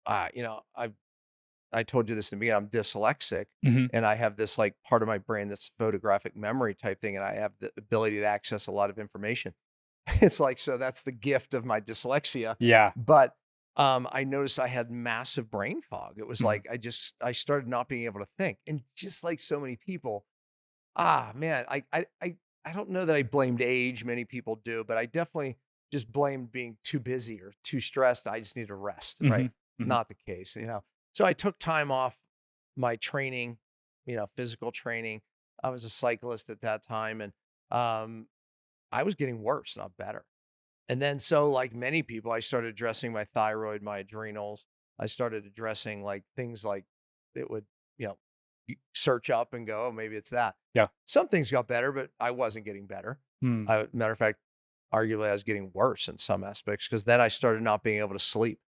Speaker 1: I told you this in the beginning, I'm dyslexic, and I have this like part of my brain that's photographic memory type thing, and I have the ability to access a lot of information. It's like, so that's the gift of my dyslexia.
Speaker 2: Yeah.
Speaker 1: But I noticed I had massive brain fog. It was like, I started not being able to think. And just like so many people, man, I don't know that I blamed age. Many people do, but I definitely just blamed being too busy or too stressed. I just need to rest, right?
Speaker 2: Mm-hmm.
Speaker 1: Not the case, So I took time off my training, physical training. I was a cyclist at that time, and I was getting worse, not better. And then, so like many people, I started addressing my thyroid, my adrenals. I started addressing like things like it would, you search up and go, oh, maybe it's that.
Speaker 2: Yeah.
Speaker 1: Some things got better, but I wasn't getting better.
Speaker 2: Mm.
Speaker 1: Matter of fact, arguably I was getting worse in some aspects, because then I started not being able to sleep.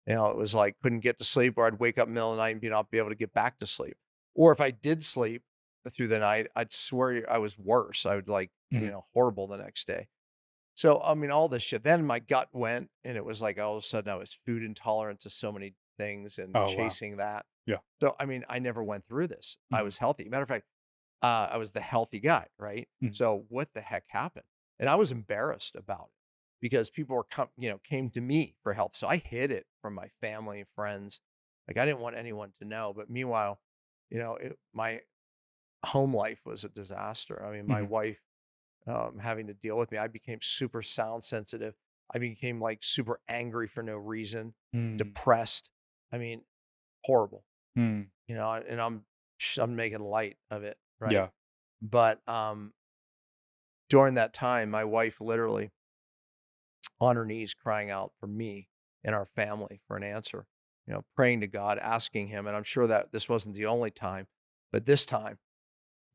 Speaker 1: You know, it was like couldn't get to sleep, or I'd wake up in the middle of the night and not be able to get back to sleep. Or if I did sleep through the night, I'd swear I was worse. I would like,
Speaker 2: Mhm.
Speaker 1: horrible the next day. So, I mean, all this shit. Then my gut went, and it was like all of a sudden I was food intolerant to so many things and
Speaker 2: Oh, wow.
Speaker 1: chasing that.
Speaker 2: Yeah.
Speaker 1: So, I mean, I never went through this. I
Speaker 2: Mhm.
Speaker 1: was healthy. Matter of fact, I was the healthy guy, right?
Speaker 2: Mhm.
Speaker 1: So what the heck happened? And I was embarrassed about it because people were came to me for help. So I hid it from my family and friends. Like I didn't want anyone to know. But meanwhile, my home life was a disaster. I mean, my
Speaker 2: Mhm.
Speaker 1: wife having to deal with me, I became super sound sensitive. I became like super angry for no reason,
Speaker 2: Mm.
Speaker 1: depressed. I mean, horrible.
Speaker 2: Mm.
Speaker 1: And I'm making light of it, right?
Speaker 2: Yeah.
Speaker 1: But during that time, my wife literally on her knees crying out for me and our family for an answer, praying to God, asking him. And I'm sure that this wasn't the only time, but this time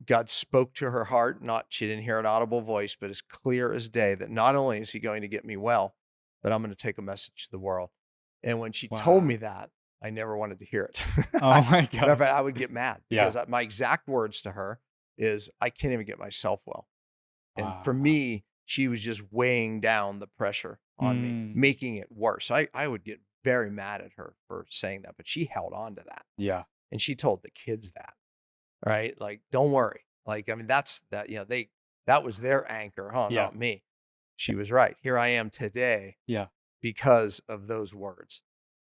Speaker 1: God spoke to her heart. Not, she didn't hear an audible voice, but as clear as day that not only is he going to get me well, but I'm going to take a message to the world. And when she told
Speaker 2: Wow.
Speaker 1: me that, I never wanted to hear it.
Speaker 2: Oh my
Speaker 1: Matter of
Speaker 2: gosh.
Speaker 1: fact, I would get mad
Speaker 2: Yeah.
Speaker 1: because my exact words to her is, I can't even get myself well. And for
Speaker 2: Wow.
Speaker 1: me, she was just weighing down the pressure on me,
Speaker 2: Mm.
Speaker 1: making it worse. I would get very mad at her for saying that, but she held on to that.
Speaker 2: Yeah.
Speaker 1: And she told the kids that, right? Like, don't worry. Like, I mean, that's that, that was their anchor, huh?
Speaker 2: Yeah.
Speaker 1: Not me. She was right. Here I am today
Speaker 2: Yeah.
Speaker 1: because of those words,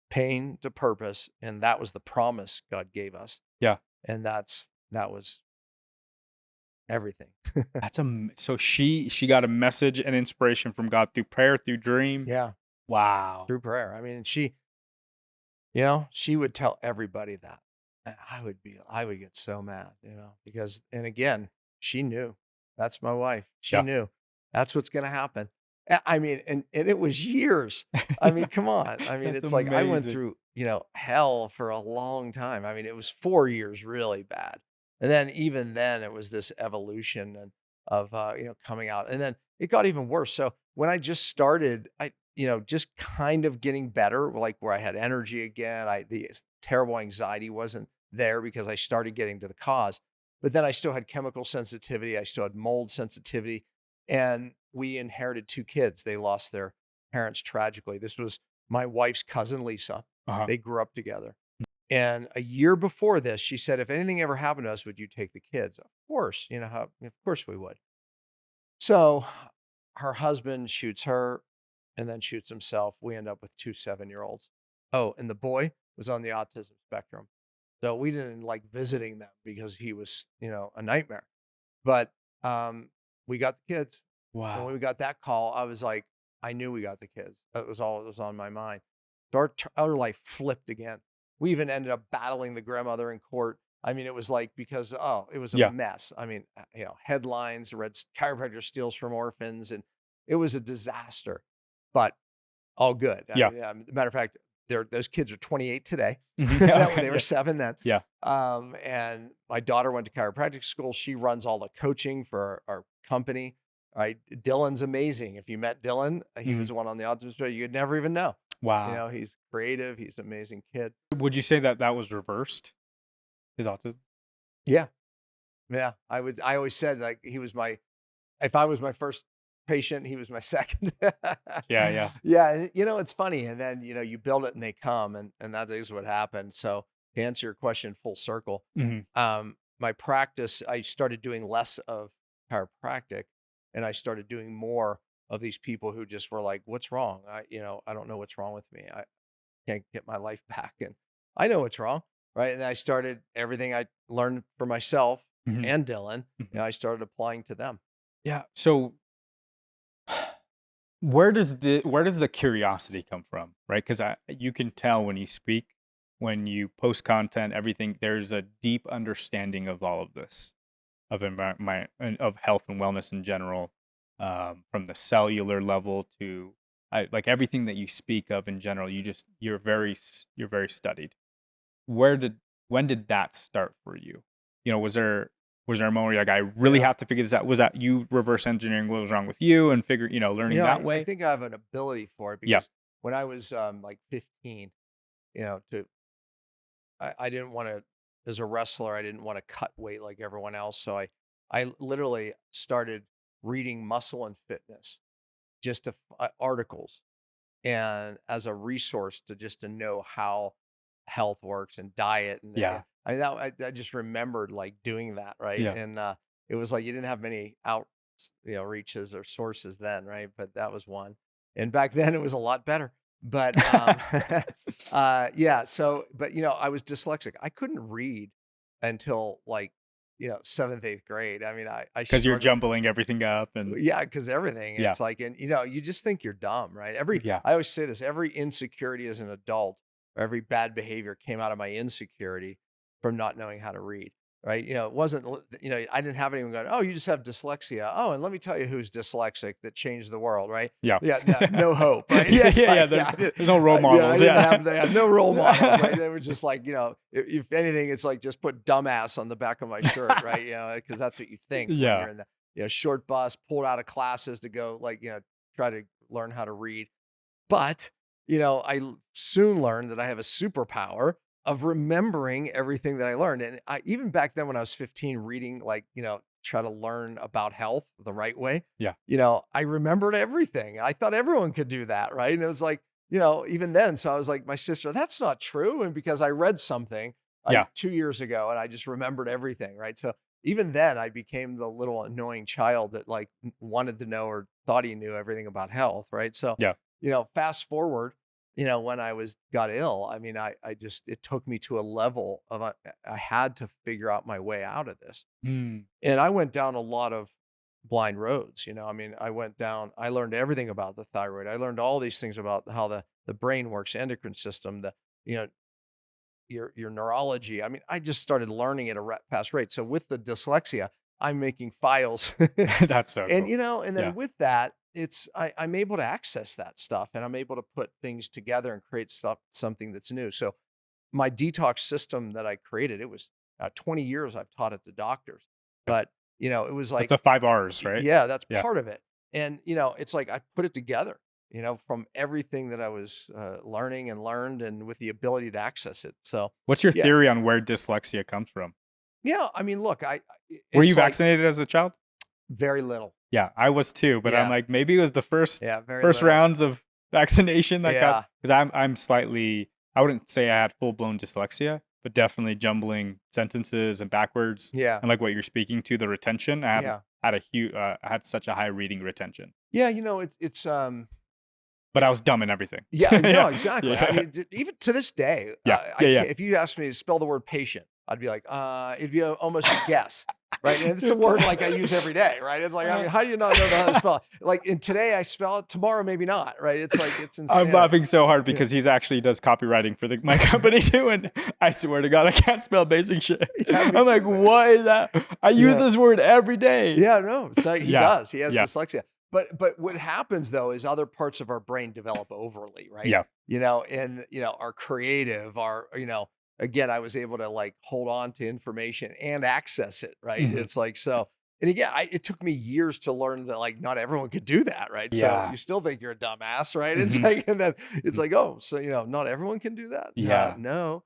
Speaker 1: pain to purpose. And that was the promise God gave us.
Speaker 2: Yeah.
Speaker 1: And that was everything.
Speaker 2: So she got a message and inspiration from God through prayer, through dream.
Speaker 1: Yeah.
Speaker 2: Wow.
Speaker 1: Through prayer. I mean, she would tell everybody that. And I would get so mad, because, and again, she knew. That's my wife. She
Speaker 2: Yeah.
Speaker 1: knew that's what's going to happen. I mean, and it was years. I mean, come on. I mean,
Speaker 2: That's
Speaker 1: it's like I went
Speaker 2: amazing.
Speaker 1: through, hell for a long time. I mean, it was 4 years really bad. And then even then it was this evolution and of, coming out. And then it got even worse. So when I just started, just kind of getting better, like where I had energy again. The terrible anxiety wasn't there because I started getting to the cause. But then I still had chemical sensitivity. I still had mold sensitivity. And we inherited two kids. They lost their parents tragically. This was my wife's cousin, Lisa.
Speaker 2: Uh-huh.
Speaker 1: They grew up together. And a year before this, she said, if anything ever happened to us, would you take the kids? Of course, of course we would. So her husband shoots her and then shoots himself. We end up with two 7-year-olds. Oh, and the boy was on the autism spectrum. So we didn't like visiting them because he was, a nightmare. But we got the kids. And when
Speaker 2: Wow.
Speaker 1: we got that call, I was like, I knew we got the kids. That was all that was on my mind. So our life flipped again. We even ended up battling the grandmother in court. I mean, it was like because it was a
Speaker 2: Yeah.
Speaker 1: mess. I mean, headlines read chiropractor steals from orphans, and it was a disaster. But all good. I
Speaker 2: Yeah.
Speaker 1: mean, matter of fact, those kids are 28 today.
Speaker 2: Mhm. Yeah, okay.
Speaker 1: They were
Speaker 2: Yeah.
Speaker 1: 7 then.
Speaker 2: Yeah.
Speaker 1: And my daughter went to chiropractic school. She runs all the coaching for our company. Right. Dylan's amazing. If you met Dylan, he was
Speaker 2: Mhm.
Speaker 1: the one on the autism spectrum. You'd never even know.
Speaker 2: Wow.
Speaker 1: He's creative. He's an amazing kid.
Speaker 2: Would you say that was reversed? His autism?
Speaker 1: Yeah. Yeah. I always said like if I was my first patient, he was my second.
Speaker 2: Yeah, yeah.
Speaker 1: Yeah. And, it's funny. And then, you build it and they come, and that is what happened. So to answer your question full circle,
Speaker 2: Mhm.
Speaker 1: my practice, I started doing less of chiropractic and I started doing more of these people who just were like, what's wrong? I don't know what's wrong with me. I can't get my life back. And I know what's wrong. Right. And I started everything I learned for myself
Speaker 2: Mhm.
Speaker 1: and Dylan,
Speaker 2: Mhm.
Speaker 1: I started applying to them.
Speaker 2: Yeah. So where does the curiosity come from, right? Because you can tell when you speak, when you post content, everything. There's a deep understanding of all of this, of environment, of health and wellness in general, from the cellular level to like everything that you speak of in general. You're very studied. Where did when did that start for you? Was there Was there a moment where you're like, I really have to figure this out? Was that you reverse engineering what was wrong with you and figure, learning that
Speaker 1: I
Speaker 2: way?
Speaker 1: think I have an ability for it
Speaker 2: Yeah.
Speaker 1: because when I was like 15, to I didn't want to, as a wrestler, I didn't want to cut weight like everyone else. So I literally started reading Muscle and Fitness, just articles, and as a resource to know how health works and diet. And
Speaker 2: Yeah.
Speaker 1: I just remembered like doing that. Right.
Speaker 2: Yeah.
Speaker 1: And it was like, you didn't have many reaches or sources then. Right. But that was one. And back then it was a lot better. But yeah. So, but I was dyslexic. I couldn't read until like, seventh, eighth grade. I mean, I
Speaker 2: Because you're
Speaker 1: struggled.
Speaker 2: jumbling everything up and
Speaker 1: Yeah, because everything.
Speaker 2: Yeah.
Speaker 1: It's like, and you just think you're dumb, right?
Speaker 2: Yeah.
Speaker 1: I always say this: every insecurity as an adult, or every bad behavior came out of my insecurity from not knowing how to read. Right? It wasn't. I didn't have anyone going, "Oh, you just have dyslexia." Oh, and let me tell you who's dyslexic that changed the world. Right?
Speaker 2: Yeah.
Speaker 1: Yeah. No hope. Right?
Speaker 2: Yeah,
Speaker 1: It's
Speaker 2: yeah,
Speaker 1: like,
Speaker 2: yeah. There's no role models.
Speaker 1: I
Speaker 2: Yeah.
Speaker 1: didn't have, they had no role models. Right? They were just like, if anything, it's like just put dumbass on the back of my shirt, right? Because that's what you think when
Speaker 2: Yeah.
Speaker 1: you're in the short bus, pulled out of classes to go like try to learn how to read. But I soon learned that I have a superpower of remembering everything that I learned. And even back then when I was 15, reading like try to learn about health the right way.
Speaker 2: Yeah.
Speaker 1: I remembered everything. I thought everyone could do that, right? And it was like, even then, so I was like, my sister, that's not true. And because I read something
Speaker 2: Yeah.
Speaker 1: 2 years ago and I just remembered everything, right? So even then I became the little annoying child that like wanted to know or thought he knew everything about health, right? So,
Speaker 2: Yeah.
Speaker 1: fast forward, when I got ill, I mean, it took me to a level of, I had to figure out my way out of this.
Speaker 2: Mm.
Speaker 1: And I went down a lot of blind roads, I mean, I learned everything about the thyroid. I learned all these things about how the brain works, endocrine system, your neurology. I mean, I just started learning at a fast rate. So with the dyslexia, I'm making files.
Speaker 2: That's so
Speaker 1: And,
Speaker 2: cool.
Speaker 1: and then
Speaker 2: Yeah.
Speaker 1: with that, I'm able to access that stuff and I'm able to put things together and create something that's new. So my detox system that I created, it was 20 years I've taught it to doctors, but it was like,
Speaker 2: That's the 5 R's, right?
Speaker 1: yeah, that's
Speaker 2: Yeah.
Speaker 1: part of it. And, it's like, I put it together, from everything that I was learning and learned and with the ability to access it. So
Speaker 2: What's your
Speaker 1: yeah.
Speaker 2: theory on where dyslexia comes from?
Speaker 1: Yeah, I mean, look,
Speaker 2: Were you
Speaker 1: it's like
Speaker 2: vaccinated as a child?
Speaker 1: very little.
Speaker 2: Yeah, I was too, but I'm
Speaker 1: Yeah.
Speaker 2: like, maybe it was the first
Speaker 1: Very
Speaker 2: first
Speaker 1: little.
Speaker 2: rounds of vaccination that
Speaker 1: Yeah.
Speaker 2: got, because I'm slightly, I wouldn't say I had full blown dyslexia, but definitely jumbling sentences and backwards.
Speaker 1: Yeah.
Speaker 2: And like what you're speaking to, the retention, I
Speaker 1: Yeah.
Speaker 2: had a huge, I had such a high reading retention,
Speaker 1: Yeah, it's
Speaker 2: but I was dumb in everything.
Speaker 1: yeah, no, exactly.
Speaker 2: Yeah.
Speaker 1: I mean, even to this day,
Speaker 2: Yeah.
Speaker 1: if you asked me to spell the word patient, I'd be like, it'd be almost a guess, right? And it's a word like I use every day, right? It's like, I mean, how do you not know how to spell it? Like, and today I spell it, tomorrow maybe not, right? It's like, it's insane.
Speaker 2: I'm laughing so hard because he's actually does copywriting for my company too, and I swear to God, I can't spell basic shit.
Speaker 1: Yeah,
Speaker 2: I'm like, what is that? I use this word every day.
Speaker 1: Yeah, no, so he
Speaker 2: Yeah.
Speaker 1: does. He has
Speaker 2: Yeah.
Speaker 1: dyslexia. But what happens though is other parts of our brain develop overly, right?
Speaker 2: Yeah.
Speaker 1: And are creative, again, I was able to like hold on to information and access it, right?
Speaker 2: Mhm.
Speaker 1: It's like, so, and again, it took me years to learn that like not everyone could do that, right?
Speaker 2: Yeah.
Speaker 1: So you still think you're a dumbass, right? It's
Speaker 2: Mhm.
Speaker 1: like, and then it's like, oh, so not everyone can do that.
Speaker 2: Yeah.
Speaker 1: No,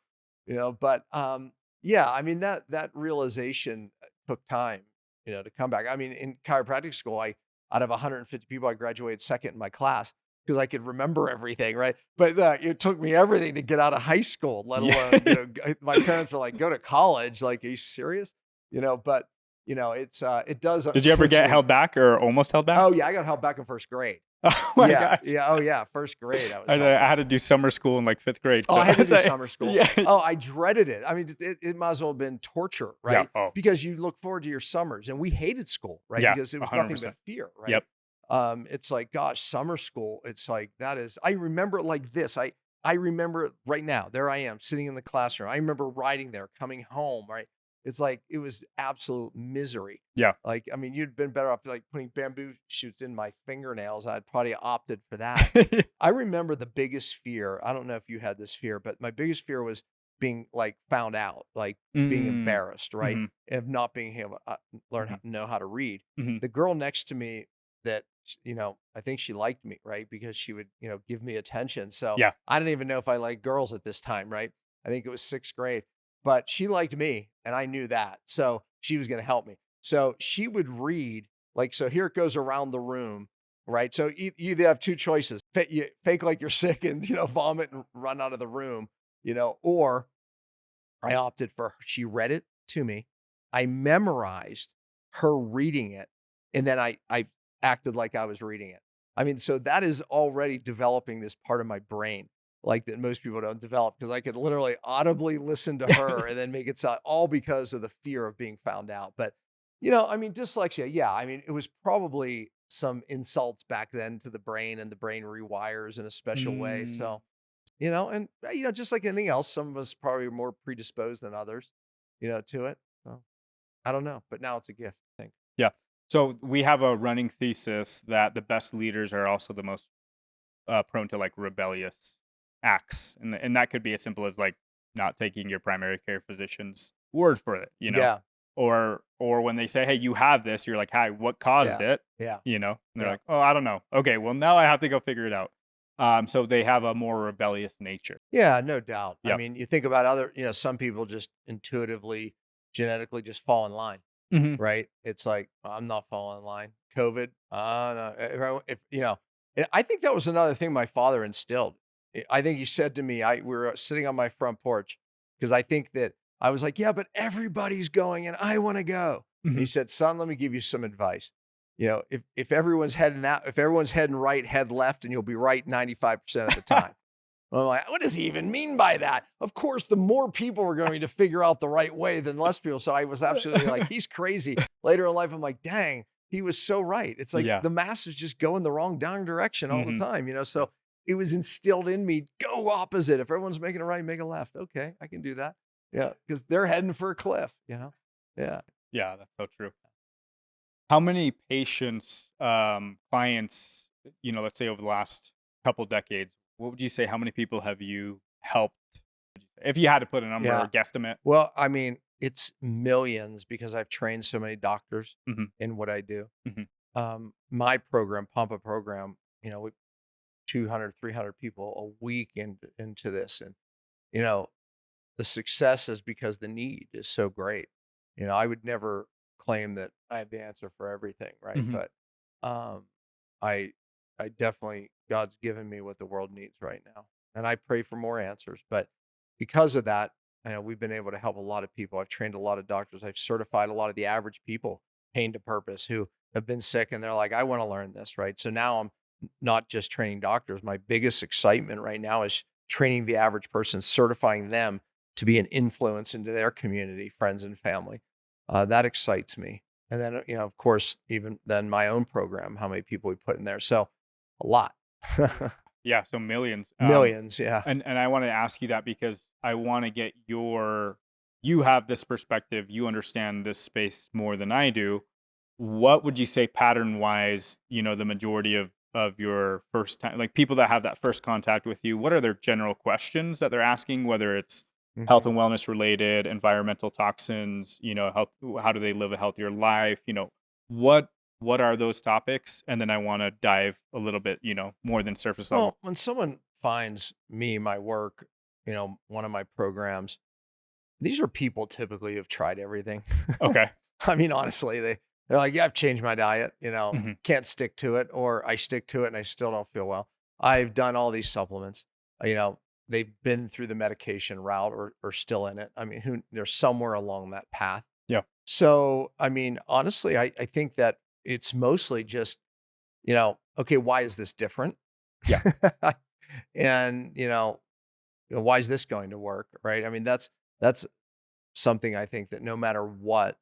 Speaker 1: but yeah, I mean that realization took time, to come back. I mean, in chiropractic school, out of 150 people, I graduated second in my class because I could remember everything, right? But it took me everything to get out of high school, let alone, my parents were like, go to college. Like, are you serious? But it's, it does.
Speaker 2: Did you ever get held back or almost held back?
Speaker 1: Oh yeah. I got held back in first grade.
Speaker 2: Oh my
Speaker 1: Yeah.
Speaker 2: gosh.
Speaker 1: Yeah. Oh yeah. First grade.
Speaker 2: I had to do summer school in like 5th grade.
Speaker 1: Oh,
Speaker 2: So
Speaker 1: I had to do
Speaker 2: like-
Speaker 1: summer school.
Speaker 2: Yeah.
Speaker 1: Oh, I dreaded it. I mean, it might as well have been torture, right?
Speaker 2: Yeah. Oh.
Speaker 1: Because you look forward to your summers, and we hated school, right?
Speaker 2: Yeah,
Speaker 1: Because it was nothing
Speaker 2: 100%.
Speaker 1: but fear, right?
Speaker 2: Yep.
Speaker 1: It's like, gosh, summer school. It's like, that is, I remember it like this. I remember it right now. There I am sitting in the classroom. I remember riding there, coming home, right? It's like, it was absolute misery.
Speaker 2: Yeah.
Speaker 1: Like, I mean, you'd been better off like putting bamboo shoots in my fingernails. I'd probably opted for that. I remember the biggest fear. I don't know if you had this fear, but my biggest fear was being like found out, like being embarrassed, right? Of not being able to know how to read. The girl next to me that, I think she liked me, right? Because she would, give me attention. So
Speaker 2: Yeah.
Speaker 1: I didn't even know if I liked girls at this time, right? I think it was 6th grade, but she liked me and I knew that. So she was going to help me. So she would read, like, so here it goes around the room, right? So you either have two choices: you fake like you're sick and, vomit and run out of the room, or I opted for, she read it to me. I memorized her reading it. And then I acted like I was reading it. I mean, so that is already developing this part of my brain, like that most people don't develop, because I could literally audibly listen to her and then make it sound, all because of the fear of being found out. But, I mean, dyslexia, yeah, I mean, it was probably some insults back then to the brain, and the brain rewires in a special way.
Speaker 2: Mm.
Speaker 1: So, and, just like anything else, some of us probably are more predisposed than others, to it. So I don't know, but now it's a gift, I think.
Speaker 2: Yeah. So we have a running thesis that the best leaders are also the most prone to like rebellious acts, and that could be as simple as like not taking your primary care physician's word for it,
Speaker 1: Yeah.
Speaker 2: or when they say, "Hey, you have this," you're like, "Hi, what caused
Speaker 1: Yeah.
Speaker 2: it?"
Speaker 1: Yeah.
Speaker 2: And they're
Speaker 1: Yeah.
Speaker 2: like, "Oh, I don't know." Okay, well now I have to go figure it out. So they have a more rebellious nature.
Speaker 1: Yeah, no doubt. I
Speaker 2: Yep.
Speaker 1: mean, you think about other, some people just intuitively, genetically just fall in line,
Speaker 2: Hmm.
Speaker 1: right? It's like, I'm not falling in line. COVID, no. And I think that was another thing my father instilled. I think he said to me, we were sitting on my front porch, because I think that I was like, yeah, but everybody's going and I want to go. And
Speaker 2: Hmm.
Speaker 1: he said, son, let me give you some advice. If everyone's heading out, if everyone's heading right, head left, and you'll be right 95% of the time. I'm like, what does he even mean by that? Of course, the more people are going to figure out the right way than less people. So I was absolutely like, he's crazy. Later in life, I'm like, dang, he was so right. It's like
Speaker 2: Yeah.
Speaker 1: the masses just go in the wrong darn direction all the
Speaker 2: Hmm.
Speaker 1: time, So it was instilled in me, go opposite. If everyone's making a right, make a left. Okay, I can do that. Yeah, because they're heading for a cliff. Yeah.
Speaker 2: Yeah, that's so true. How many patients, clients, let's say over the last couple decades, what would you say? How many people have you helped? If you had to put a number
Speaker 1: Yeah.
Speaker 2: or guesstimate.
Speaker 1: Well, I mean, it's millions, because I've trained so many doctors
Speaker 2: Hmm.
Speaker 1: in what I do.
Speaker 2: Hmm.
Speaker 1: My program, Pompa program, we 200, 300 people a week into this. And, you know, the success is because the need is so great. I would never claim that I have the answer for everything, right?
Speaker 2: Hmm.
Speaker 1: But um, I, I definitely, God's given me what the world needs right now. And I pray for more answers. But because of that, we've been able to help a lot of people. I've trained a lot of doctors. I've certified a lot of the average people, pain to purpose, who have been sick and they're like, I want to learn this, right? So now I'm not just training doctors. My biggest excitement right now is training the average person, certifying them to be an influence into their community, friends, and family. That excites me. And then, of course, even then my own program, how many people we put in there. So a lot.
Speaker 2: Yeah, so millions.
Speaker 1: Millions. Yeah.
Speaker 2: And I want to ask you that because I want to get you have this perspective, you understand this space more than I do. What would you say pattern wise, the majority of your first time, like people that have that first contact with you, what are their general questions that they're asking, whether it's health
Speaker 1: Mhm.
Speaker 2: and wellness related, environmental toxins, health, how do they live a healthier life, what what are those topics? And then I want to dive a little bit, more than surface level.
Speaker 1: Well, when someone finds me, my work, one of my programs, these are people typically who've tried everything.
Speaker 2: Okay.
Speaker 1: I mean, honestly, they're like, yeah, I've changed my diet,
Speaker 2: Hmm.
Speaker 1: can't stick to it, or I stick to it and I still don't feel well. I've done all these supplements, they've been through the medication route, or still in it. I mean, they're somewhere along that path.
Speaker 2: Yeah.
Speaker 1: So, I mean, honestly, I think that it's mostly just, okay, why is this different?
Speaker 2: Yeah.
Speaker 1: And, why is this going to work? Right. I mean, that's something I think that no matter what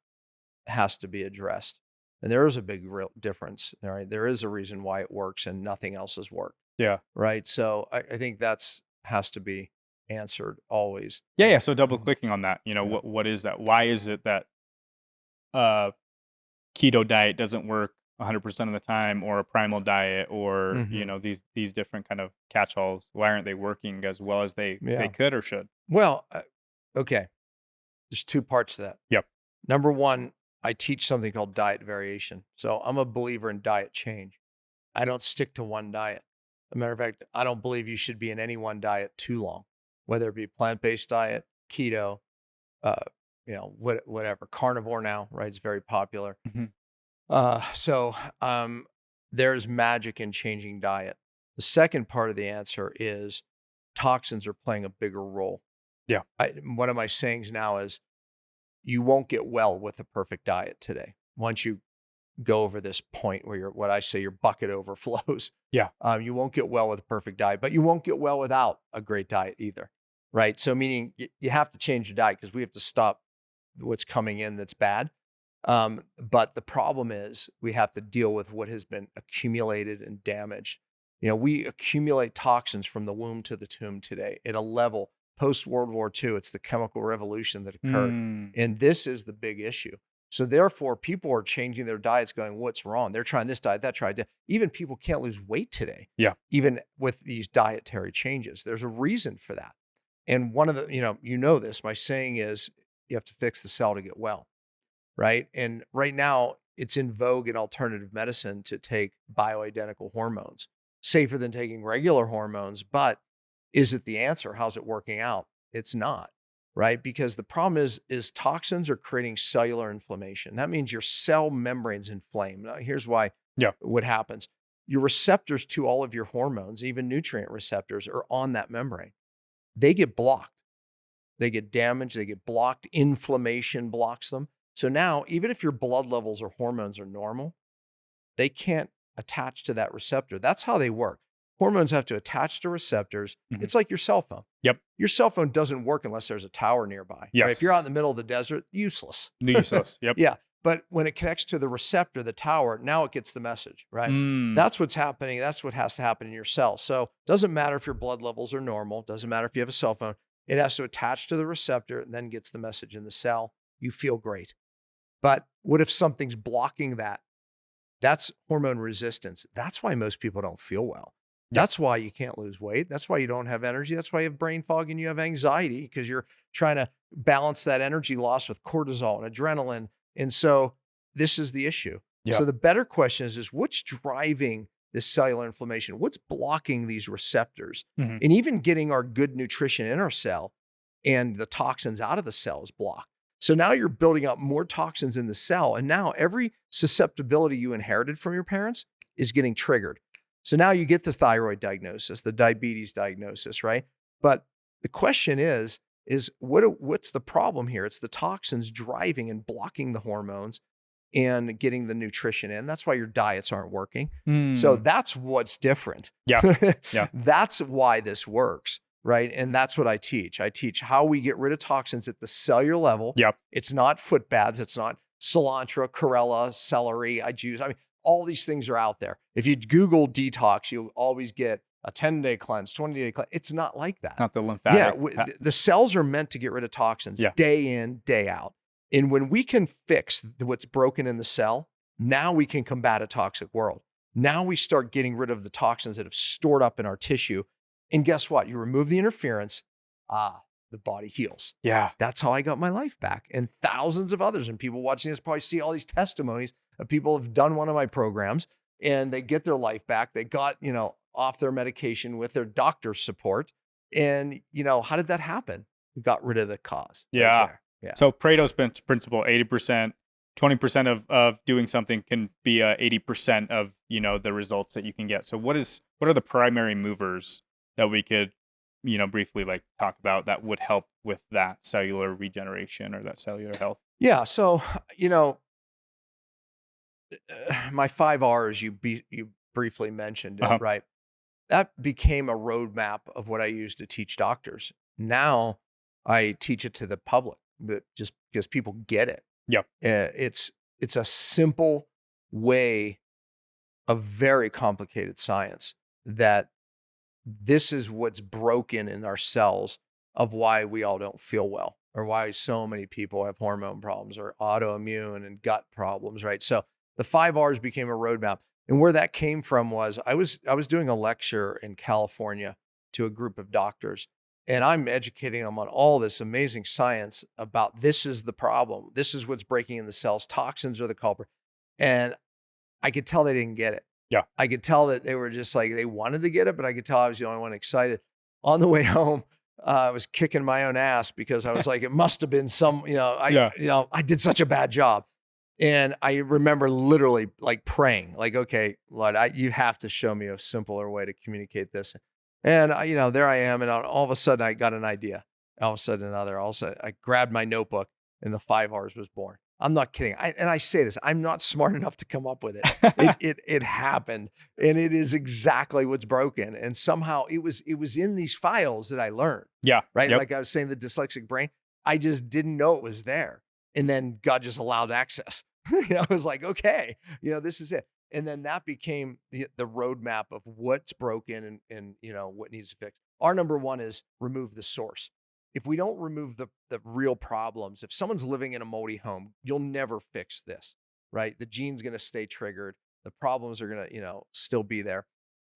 Speaker 1: has to be addressed. And there is a big real difference. All right. There is a reason why it works and nothing else has worked.
Speaker 2: Yeah.
Speaker 1: Right. So I think that's has to be answered always.
Speaker 2: Yeah. So double
Speaker 1: Mhm.
Speaker 2: clicking on that,
Speaker 1: Yeah.
Speaker 2: what is that? Why is it that uh keto diet doesn't work 100% of the time, or a primal diet, or
Speaker 1: Mhm.
Speaker 2: these different kind of catch-alls? Why aren't they working as well as they
Speaker 1: Yeah.
Speaker 2: could or should?
Speaker 1: Well, Okay. There's two parts to that.
Speaker 2: Yep.
Speaker 1: Number one, I teach something called diet variation. So I'm a believer in diet change. I don't stick to one diet. As a matter of fact, I don't believe you should be in any one diet too long, whether it be plant-based diet, keto, uh, whatever, carnivore now, right? It's very popular. So there's magic in changing diet. The second part of the answer is toxins are playing a bigger role.
Speaker 2: Yeah.
Speaker 1: One of my sayings now is you won't get well with a perfect diet today. Once you go over this point where your bucket overflows.
Speaker 2: Yeah.
Speaker 1: You won't get well with a perfect diet, but you won't get well without a great diet either. Right. So meaning you have to change your diet because we have to stop what's coming in that's bad. But the problem is we have to deal with what has been accumulated and damaged. We accumulate toxins from the womb to the tomb today at a level post World War II. It's the chemical revolution that occurred. And this is the big issue. So therefore, people are changing their diets going, what's wrong? They're trying this diet, that diet. Even people can't lose weight today.
Speaker 2: Yeah.
Speaker 1: Even with these dietary changes, there's a reason for that. And one of the, this, my saying is you have to fix the cell to get well. Right. And right now it's in vogue in alternative medicine to take bioidentical hormones, safer than taking regular hormones. But is it the answer? How's it working out? It's not. Right? Because the problem is toxins are creating cellular inflammation. That means your cell membrane's inflamed. Now, here's why.
Speaker 2: Yeah.
Speaker 1: What happens. Your receptors to all of your hormones, even nutrient receptors, are on that membrane. They get blocked. They get damaged. They get blocked. Inflammation blocks them. So now, even if your blood levels or hormones are normal, they can't attach to that receptor. That's how they work. Hormones have to attach to receptors. It's like your cell phone.
Speaker 2: Yep.
Speaker 1: Your cell phone doesn't work unless there's a tower nearby.
Speaker 2: Yes.
Speaker 1: Right? If you're out in the middle of the desert, useless.
Speaker 2: Useless. Yep.
Speaker 1: Yeah. But when it connects to the receptor, the tower, now it gets the message, right? That's what's happening. That's what has to happen in your cell. So it doesn't matter if your blood levels are normal. Doesn't matter if you have a cell phone. It has to attach to the receptor and then gets the message in the cell. You feel great. But what if something's blocking that? That's hormone resistance. That's why most people don't feel well. That's why you can't lose weight. That's why you don't have energy. That's why you have brain fog and you have anxiety because you're trying to balance that energy loss with cortisol and adrenaline. And so this is the issue.
Speaker 2: Yep.
Speaker 1: So the better question is what's driving this cellular inflammation? What's blocking these receptors? And even getting our good nutrition in our cell and the toxins out of the cell is blocked. So now you're building up more toxins in the cell. And now every susceptibility you inherited from your parents is getting triggered. So now you get the thyroid diagnosis, the diabetes diagnosis, right? But the question is what's the problem here? It's the toxins driving and blocking the hormones and getting the nutrition in. That's why your diets aren't working. So that's what's different.
Speaker 2: Yeah.
Speaker 1: That's why this works, right? And that's what I teach. I teach how we get rid of toxins at the cellular level.
Speaker 2: Yep.
Speaker 1: It's not foot baths. It's not cilantro, chlorella, celery, juice. All these things are out there. If you Google detox, you'll always get a 10-day cleanse, 20-day cleanse. It's not like that.
Speaker 2: Not the lymphatic.
Speaker 1: Yeah, the cells are meant to get rid of toxins day in, day out. And when we can fix what's broken in the cell, now we can combat a toxic world. Now we start getting rid of the toxins that have stored up in our tissue. And guess what? You remove the interference, the body heals.
Speaker 2: Yeah.
Speaker 1: That's how I got my life back. And thousands of others. And people watching this probably see all these testimonies of people who have done one of my programs and they get their life back. They got, off their medication with their doctor's support. And, how did that happen? We got rid of the cause.
Speaker 2: Yeah.
Speaker 1: Right there.
Speaker 2: So Pareto's principle, 80%, 20% of doing something can be 80% of, the results that you can get. So what are the primary movers that we could, briefly talk about that would help with that cellular regeneration or that cellular health?
Speaker 1: Yeah. So, my 5 R's you briefly mentioned, it, right? That became a roadmap of what I used to teach doctors. Now I teach it to the public, but just because people get it.
Speaker 2: Yep.
Speaker 1: It's a simple way of very complicated science that this is what's broken in our cells of why we all don't feel well or why so many people have hormone problems or autoimmune and gut problems, right? So the 5 R's became a roadmap. And where that came from was I was doing a lecture in California to a group of doctors. And I'm educating them on all this amazing science about this is the problem. This is what's breaking in the cells. Toxins are the culprit. And I could tell they didn't get it.
Speaker 2: Yeah.
Speaker 1: I could tell that they were just like, they wanted to get it, but I could tell I was the only one excited. On the way home, I was kicking my own ass because I was like, it must have been some, I did such a bad job. And I remember literally like praying, like, okay, Lord, you have to show me a simpler way to communicate this. And there I am. And all of a sudden I got an idea. All of a sudden I grabbed my notebook and the 5 R's was born. I'm not kidding. I say this, I'm not smart enough to come up with it. It happened, and it is exactly what's broken. And somehow it was in these files that I learned.
Speaker 2: Yeah.
Speaker 1: Right.
Speaker 2: Yep.
Speaker 1: Like I was saying, the dyslexic brain, I just didn't know it was there. And then God just allowed access. I was like, okay, this is it. And then that became the roadmap of what's broken and what needs to fix. Our number one is remove the source. If we don't remove the real problems, if someone's living in a moldy home, you'll never fix this, right? The gene's going to stay triggered. The problems are going to, still be there.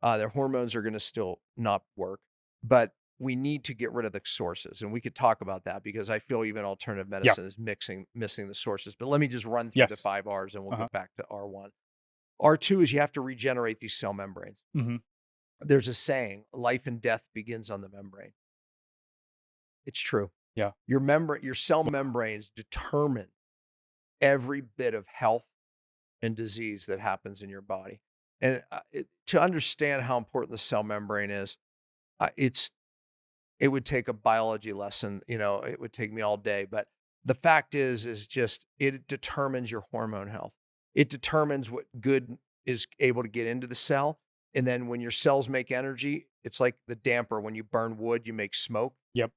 Speaker 1: Their hormones are going to still not work, but we need to get rid of the sources. And we could talk about that because I feel even alternative medicine is missing the sources. But let me just run through the 5 R's and we'll get back to R1. R2 is you have to regenerate these cell membranes.
Speaker 2: Mm-hmm.
Speaker 1: There's a saying, life and death begins on the membrane. It's true.
Speaker 2: Yeah.
Speaker 1: Your cell membranes determine every bit of health and disease that happens in your body. And to understand how important the cell membrane is, it would take a biology lesson. It would take me all day. But the fact is just it determines your hormone health. It determines what good is able to get into the cell. And then when your cells make energy, it's like the damper. When you burn wood, you make smoke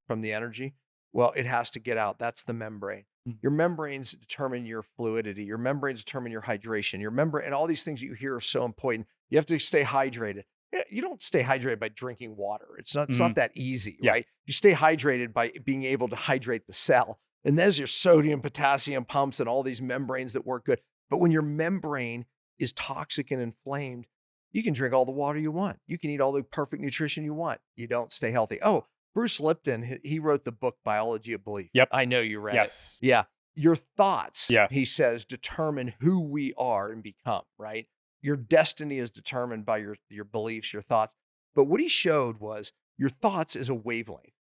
Speaker 1: from the energy. Well, it has to get out. That's the membrane. Mm-hmm. Your membranes determine your fluidity. Your membranes determine your hydration. Your membrane, and all these things you hear are so important. You have to stay hydrated. You don't stay hydrated by drinking water. It's not that easy, right? You stay hydrated by being able to hydrate the cell. And there's your sodium, potassium pumps and all these membranes that work good. But when your membrane is toxic and inflamed, you can drink all the water you want. You can eat all the perfect nutrition you want. You don't stay healthy. Oh, Bruce Lipton, he wrote the book Biology of Belief.
Speaker 2: Yep.
Speaker 1: I know you read
Speaker 2: it.
Speaker 1: Yeah. Your thoughts,
Speaker 2: yes.
Speaker 1: He says, determine who we are and become, right? Your destiny is determined by your beliefs, your thoughts. But what he showed was your thoughts is a wavelength,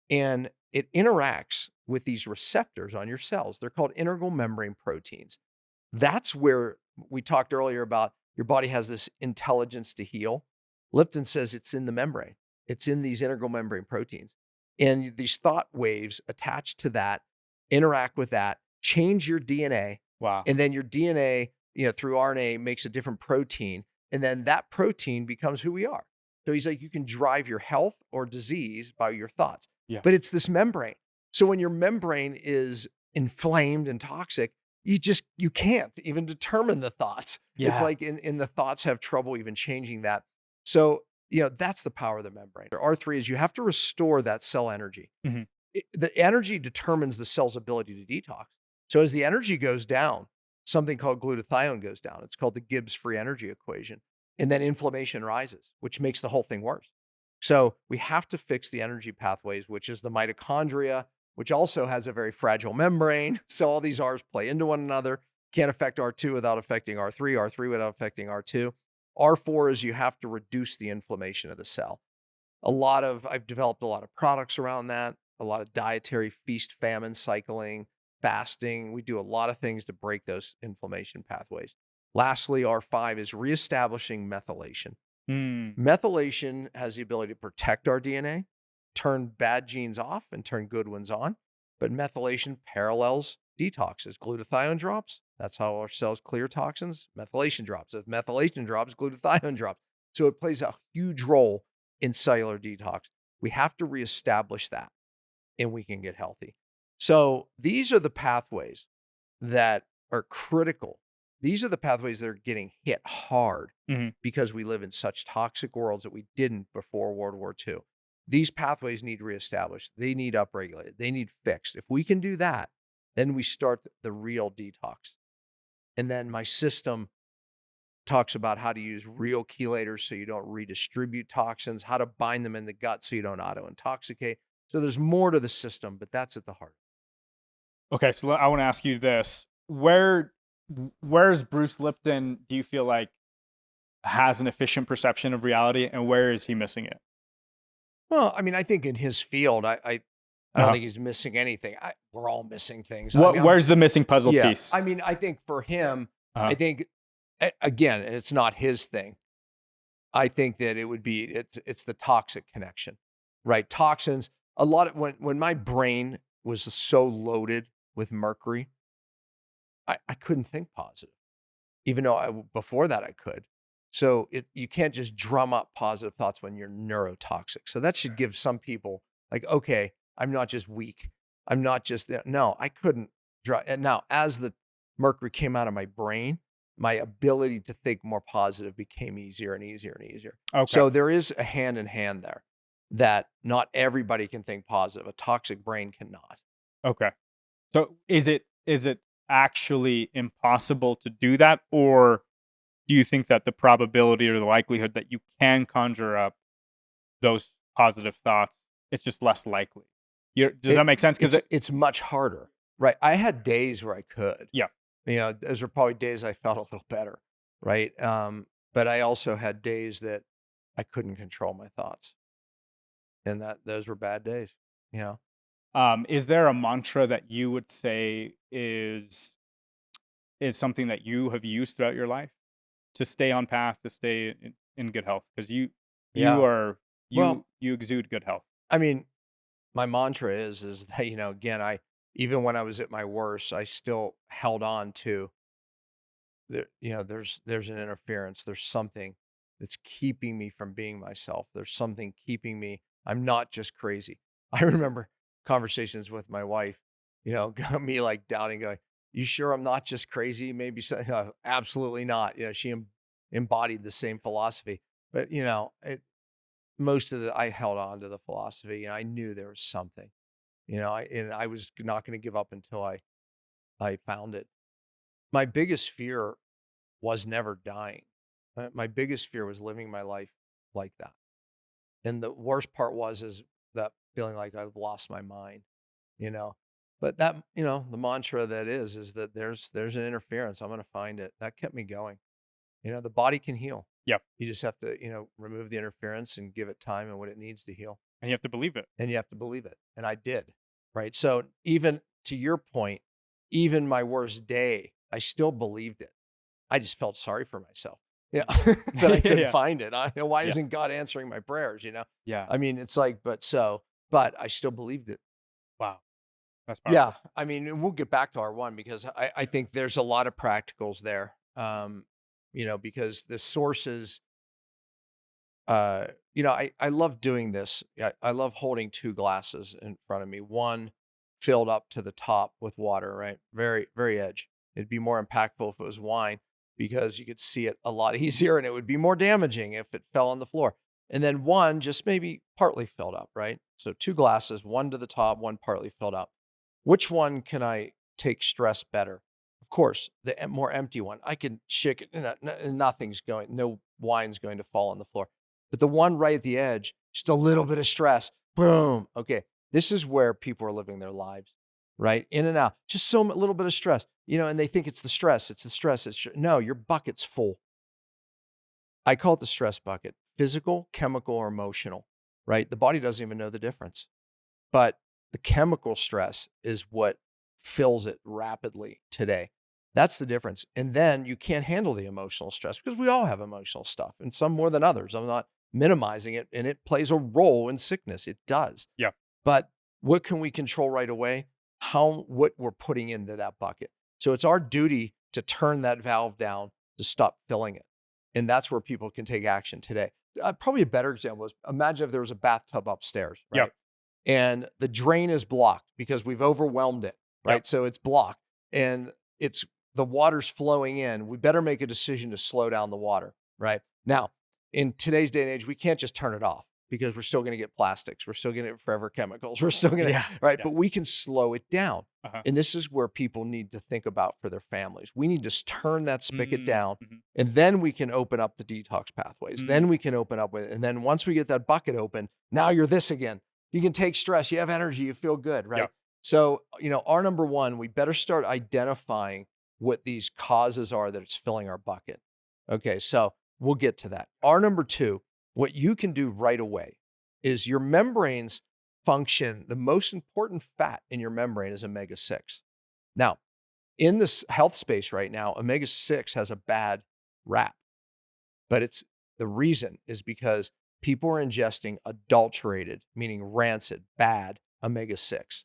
Speaker 1: and it interacts with these receptors on your cells. They're called integral membrane proteins. That's where we talked earlier about your body has this intelligence to heal. Lipton says it's in the membrane. It's in these integral membrane proteins. And these thought waves attached to that, interact with that, change your DNA.
Speaker 2: Wow.
Speaker 1: And then your DNA, through RNA makes a different protein. And then that protein becomes who we are. So he's like, you can drive your health or disease by your thoughts.
Speaker 2: Yeah.
Speaker 1: But it's this membrane. So when your membrane is inflamed and toxic, you can't even determine the thoughts. Yeah. It's like in the thoughts have trouble even changing that. So, that's the power of the membrane. R3 is you have to restore that cell energy. Mm-hmm. The energy determines the cell's ability to detox. So as the energy goes down, something called glutathione goes down. It's called the Gibbs free energy equation. And then inflammation rises, which makes the whole thing worse. So we have to fix the energy pathways, which is the mitochondria, which also has a very fragile membrane. So all these R's play into one another. Can't affect R2 without affecting R3, R3 without affecting R2. R4 is you have to reduce the inflammation of the cell. I've developed a lot of products around that, a lot of dietary feast famine cycling, fasting. We do a lot of things to break those inflammation pathways. Lastly, R5 is reestablishing methylation. Methylation has the ability to protect our DNA, turn bad genes off and turn good ones on. But methylation parallels detoxes. Glutathione drops. That's how our cells clear toxins. Methylation drops. If methylation drops, glutathione drops. So it plays a huge role in cellular detox. We have to reestablish that and we can get healthy. So these are the pathways that are critical. These are the pathways that are getting hit hard because we live in such toxic worlds that we didn't before World War II. These pathways need reestablished. They need upregulated. They need fixed. If we can do that, then we start the real detox. And then my system talks about how to use real chelators so you don't redistribute toxins, how to bind them in the gut so you don't auto-intoxicate. So there's more to the system, but that's at the heart.
Speaker 2: Okay, so I want to ask you this: where's Bruce Lipton? Do you feel like has an efficient perception of reality, and where is he missing it?
Speaker 1: Well, I mean, I think in his field, I don't
Speaker 2: Uh-huh.
Speaker 1: think he's missing anything. We're all missing things. I mean,
Speaker 2: Where's the missing puzzle
Speaker 1: yeah.
Speaker 2: piece?
Speaker 1: I mean, I think for him,
Speaker 2: Uh-huh.
Speaker 1: I think again, and it's not his thing. I think that it would be it's the toxic connection, right? Toxins. A lot of when my brain was so loaded with mercury, I couldn't think positive, even though before that I could. So you can't just drum up positive thoughts when you're neurotoxic. So that should give some people like, okay, I'm not just weak. I'm not just no, I couldn't draw. And now as the mercury came out of my brain, my ability to think more positive became easier and easier and easier.
Speaker 2: Okay.
Speaker 1: So there is a hand in hand there that not everybody can think positive. A toxic brain cannot.
Speaker 2: Okay. So is it actually impossible to do that, or do you think that the probability or the likelihood that you can conjure up those positive thoughts, it's just less likely? Does that make sense? Because
Speaker 1: it's much harder, right? I had days where I could.
Speaker 2: Yeah.
Speaker 1: Those were probably days I felt a little better, right? But I also had days that I couldn't control my thoughts, and those were bad days.
Speaker 2: Is there a mantra that you would say is something that you have used throughout your life to stay on path, to stay in good health? Because you
Speaker 1: Yeah.
Speaker 2: you exude good health.
Speaker 1: I mean, my mantra is that, again, even when I was at my worst, I still held on to there's an interference. There's something that's keeping me from being myself. There's something keeping me. I'm not just crazy. I remember conversations with my wife, got me like doubting, going, "You sure I'm not just crazy? Maybe so." Absolutely not. She embodied the same philosophy, but I held on to the philosophy, and I knew there was something, and I was not going to give up until I found it. My biggest fear was never dying. My biggest fear was living my life like that. And the worst part is that feeling like I've lost my mind, you know. But that, the mantra that is that there's an interference. I'm going to find it. That kept me going. The body can heal.
Speaker 2: Yep.
Speaker 1: You just have to, remove the interference and give it time and what it needs to heal.
Speaker 2: And you have to believe it.
Speaker 1: And you have to believe it. And I did. Right. So even to your point, even my worst day, I still believed it. I just felt sorry for myself. That I couldn't find it. Why isn't God answering my prayers?
Speaker 2: Yeah.
Speaker 1: I mean, it's like, but I still believed it.
Speaker 2: Wow. That's powerful.
Speaker 1: Yeah. I mean, we'll get back to R1 because I think there's a lot of practicals there. Because the sources, I love doing this. I love holding two glasses in front of me, one filled up to the top with water, right? Very, very edge. It'd be more impactful if it was wine because you could see it a lot easier, and it would be more damaging if it fell on the floor. And then one just maybe partly filled up, right? So two glasses, one to the top, one partly filled up. Which one can I take stress better? Of course, the more empty one. I can shake it, and no wine's going to fall on the floor. But the one right at the edge, just a little bit of stress, boom. Okay, this is where people are living their lives, right? In and out, just a little bit of stress, and they think it's the stress. No, your bucket's full. I call it the stress bucket, physical, chemical, or emotional, right? The body doesn't even know the difference. But the chemical stress is what fills it rapidly today. That's the difference. And then you can't handle the emotional stress because we all have emotional stuff, and some more than others. I'm not minimizing it, and it plays a role in sickness. It does.
Speaker 2: Yeah.
Speaker 1: But what can we control right away? What we're putting into that bucket. So it's our duty to turn that valve down to stop filling it. And that's where people can take action today. Probably a better example is imagine if there was a bathtub upstairs, right?
Speaker 2: Yep.
Speaker 1: And the drain is blocked because we've overwhelmed it, right? Yep. So it's blocked and the water's flowing in. We better make a decision to slow down the water, right? Now, in today's day and age, we can't just turn it off because we're still going to get plastics. We're still going to get forever chemicals. We're still going to, right? Yeah. But we can slow it down. Uh-huh. And this is where people need to think about for their families. We need to turn that spigot down, and then we can open up the detox pathways. Then we can open up and then once we get that bucket open, now you're this again. You can take stress, you have energy, you feel good, right?
Speaker 2: Yep.
Speaker 1: So, our number one, we better start identifying what these causes are that it's filling our bucket. Okay, so we'll get to that. Our number two, what you can do right away is your membranes function. The most important fat in your membrane is omega-6. Now, in this health space right now, omega-6 has a bad rap, but the reason is because people are ingesting adulterated, meaning rancid, bad omega-6.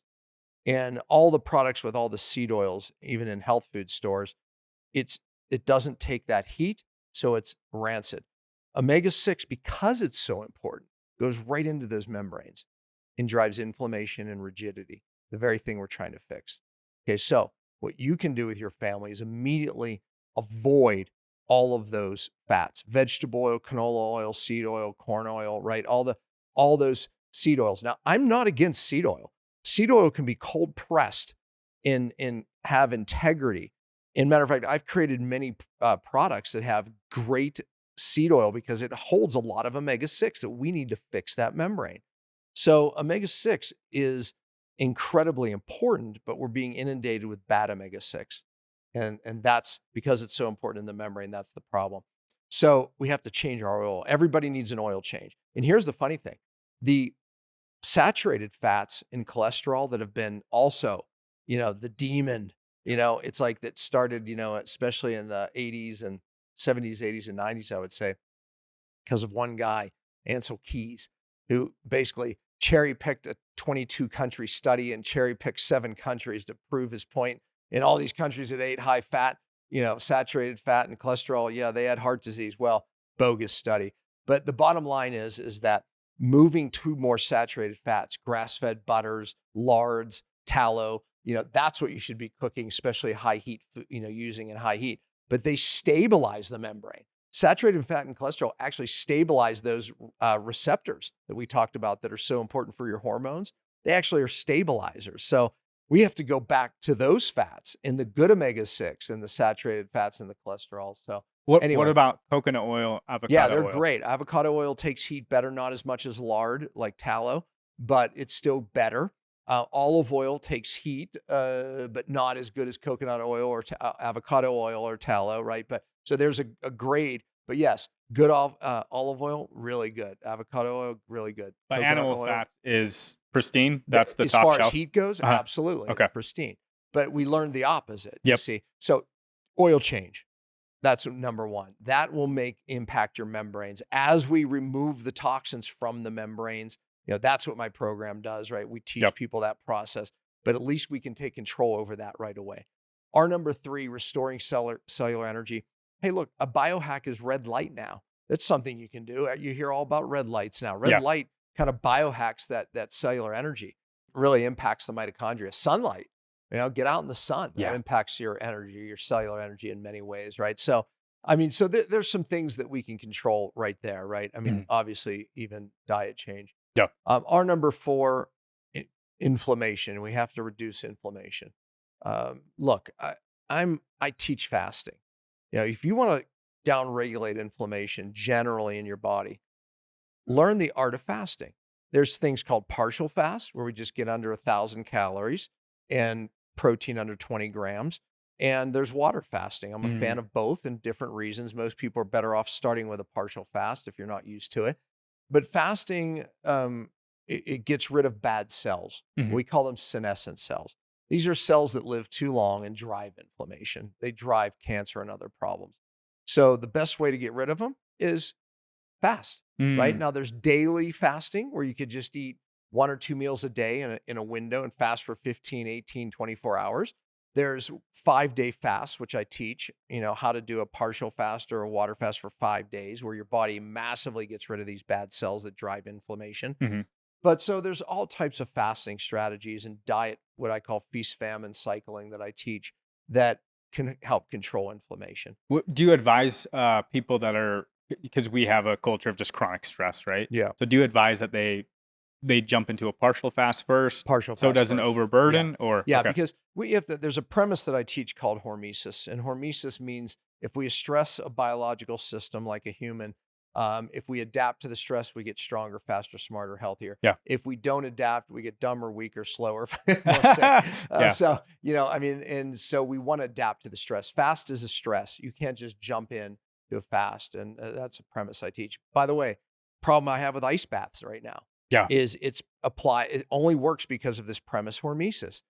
Speaker 1: And all the products with all the seed oils, even in health food stores, it doesn't take that heat, so it's rancid. Omega-6, because it's so important, goes right into those membranes and drives inflammation and rigidity, the very thing we're trying to fix. Okay, so what you can do with your family is immediately avoid all of those fats: vegetable oil, canola oil, seed oil, corn oil, right? All those seed oils. Now, I'm not against seed oil. Seed oil can be cold pressed and have integrity. In matter of fact, I've created many products that have great seed oil because it holds a lot of omega-6 that we need to fix that membrane. So omega-6 is incredibly important, but we're being inundated with bad omega-6. And that's because it's so important in the membrane. That's the problem. So we have to change our oil. Everybody needs an oil change. And here's the funny thing. The saturated fats and cholesterol that have been also, the demon, it's like that started, especially in the 80s and 70s, 80s and 90s, I would say, because of one guy, Ansel Keys, who basically cherry picked a 22 country study and cherry picked 7 countries to prove his point. In all these countries that ate high fat, saturated fat and cholesterol, yeah, they had heart disease. Well, bogus study. But the bottom line is that moving to more saturated fats, grass-fed butters, lards, tallow, that's what you should be cooking, especially high heat, using in high heat. But they stabilize the membrane. Saturated fat and cholesterol actually stabilize those receptors that we talked about that are so important for your hormones. They actually are stabilizers. So we have to go back to those fats in the good omega-6 and the saturated fats and the cholesterol. So
Speaker 2: What
Speaker 1: anyway,
Speaker 2: about coconut oil, avocado
Speaker 1: yeah, they're
Speaker 2: oil?
Speaker 1: great. Avocado oil takes heat better, not as much as lard like tallow, but it's still better. Olive oil takes heat, but not as good as coconut oil or avocado oil or tallow, right? But so there's a grade. But yes, good olive oil, really good. Avocado oil, really good.
Speaker 2: But
Speaker 1: Coconut
Speaker 2: animal
Speaker 1: oil,
Speaker 2: fats is pristine. That's the
Speaker 1: as
Speaker 2: top
Speaker 1: far
Speaker 2: shelf.
Speaker 1: as heat goes, absolutely,
Speaker 2: Okay.
Speaker 1: it's pristine. But we learned the opposite. You
Speaker 2: Yep.
Speaker 1: see, so oil change. That's number one. That will impact your membranes as we remove the toxins from the membranes. That's what my program does, right? We teach people that process, but at least we can take control over that right away. Our number three, restoring cellular energy. Hey, look, a biohack is red light now. That's something you can do. You hear all about red lights now. Red light kind of biohacks that cellular energy, really impacts the mitochondria. Sunlight, get out in the sun. That impacts your energy, your cellular energy in many ways, right? So, so there's some things that we can control right there, right? Obviously, even diet change.
Speaker 2: Yeah.
Speaker 1: Our number four, inflammation. We have to reduce inflammation. Look, I teach fasting. If you want to downregulate inflammation generally in your body, learn the art of fasting. There's things called partial fast, where we just get under 1,000 calories and protein under 20 grams. And there's water fasting. I'm a fan of both in different reasons. Most people are better off starting with a partial fast if you're not used to it. But fasting, it gets rid of bad cells. We call them senescent cells. These are cells that live too long and drive inflammation. They drive cancer and other problems. So the best way to get rid of them is fast, right? Now there's daily fasting where you could just eat 1 or 2 meals a day in a window and fast for 15, 18, 24 hours. There's 5-day fasts, which I teach, how to do a partial fast or a water fast for 5 days, where your body massively gets rid of these bad cells that drive inflammation. But so there's all types of fasting strategies and diet, what I call feast famine cycling, that I teach that can help control inflammation.
Speaker 2: Do you advise people that are, because we have a culture of just chronic stress, right?
Speaker 1: Yeah.
Speaker 2: So do you advise that they jump into a partial fast first, so it doesn't overburden? Or
Speaker 1: because there's a premise that I teach called hormesis, and hormesis means if we stress a biological system like a human, If we adapt to the stress, we get stronger, faster, smarter, healthier.
Speaker 2: Yeah.
Speaker 1: If we don't adapt, we get dumber, weaker, slower, more sick.
Speaker 2: Yeah.
Speaker 1: So, I mean, and so we want to adapt to the stress. Fast is a stress. You can't just jump in to a fast. And that's a premise I teach. By the way, problem I have with ice baths right now
Speaker 2: Yeah.
Speaker 1: is it only works because of this premise hormesis.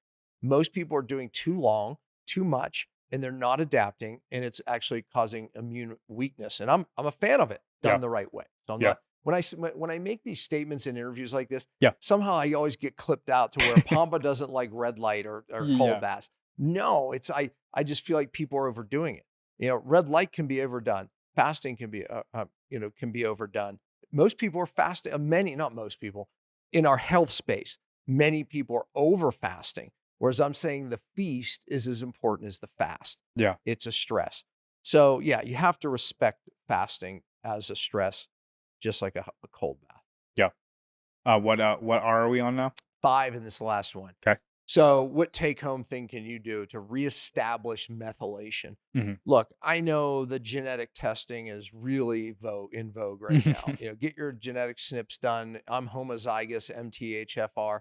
Speaker 1: Most people are doing too long, too much, and they're not adapting, and it's actually causing immune weakness. And I'm a fan of it done the right way. So I'm not when I make these statements in interviews like this, somehow I always get clipped out to where Pompa doesn't like red light or cold baths. No, I just feel like people are overdoing it. Red light can be overdone. Fasting can be overdone. Most people are fasting. Not most people, in our health space, many people are over fasting. Whereas I'm saying the feast is as important as the fast.
Speaker 2: Yeah.
Speaker 1: It's a stress. So yeah, you have to respect fasting as a stress, just like a cold bath.
Speaker 2: Yeah. What are we on now?
Speaker 1: 5 in this last one.
Speaker 2: Okay.
Speaker 1: So what take-home thing can you do to reestablish methylation?
Speaker 2: Mm-hmm.
Speaker 1: Look, I know the genetic testing is really in vogue right now. Get your genetic SNPs done. I'm homozygous MTHFR.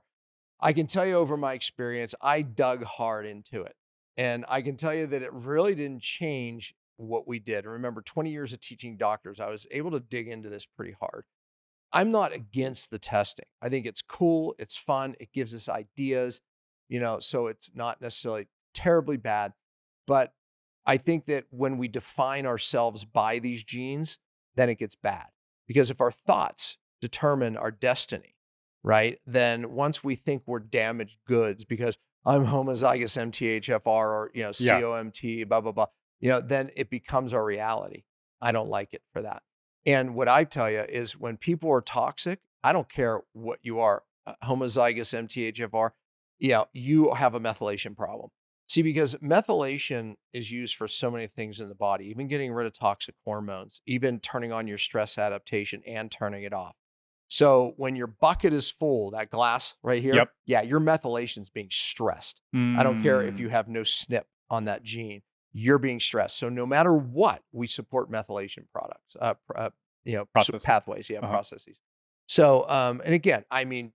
Speaker 1: I can tell you over my experience, I dug hard into it. And I can tell you that it really didn't change what we did. Remember, 20 years of teaching doctors, I was able to dig into this pretty hard. I'm not against the testing. I think it's cool. It's fun. It gives us ideas, so it's not necessarily terribly bad. But I think that when we define ourselves by these genes, then it gets bad. Because if our thoughts determine our destiny, right? Then once we think we're damaged goods because I'm homozygous MTHFR or, COMT, blah, blah, blah, then it becomes our reality. I don't like it for that. And what I tell you is when people are toxic, I don't care what you are, homozygous MTHFR, you have a methylation problem. See, because methylation is used for so many things in the body, even getting rid of toxic hormones, even turning on your stress adaptation and turning it off. So when your bucket is full, that glass right here, your methylation is being stressed. I don't care if you have no SNP on that gene, you're being stressed. So no matter what, we support methylation products, pathways, processes. So, and again, I mean,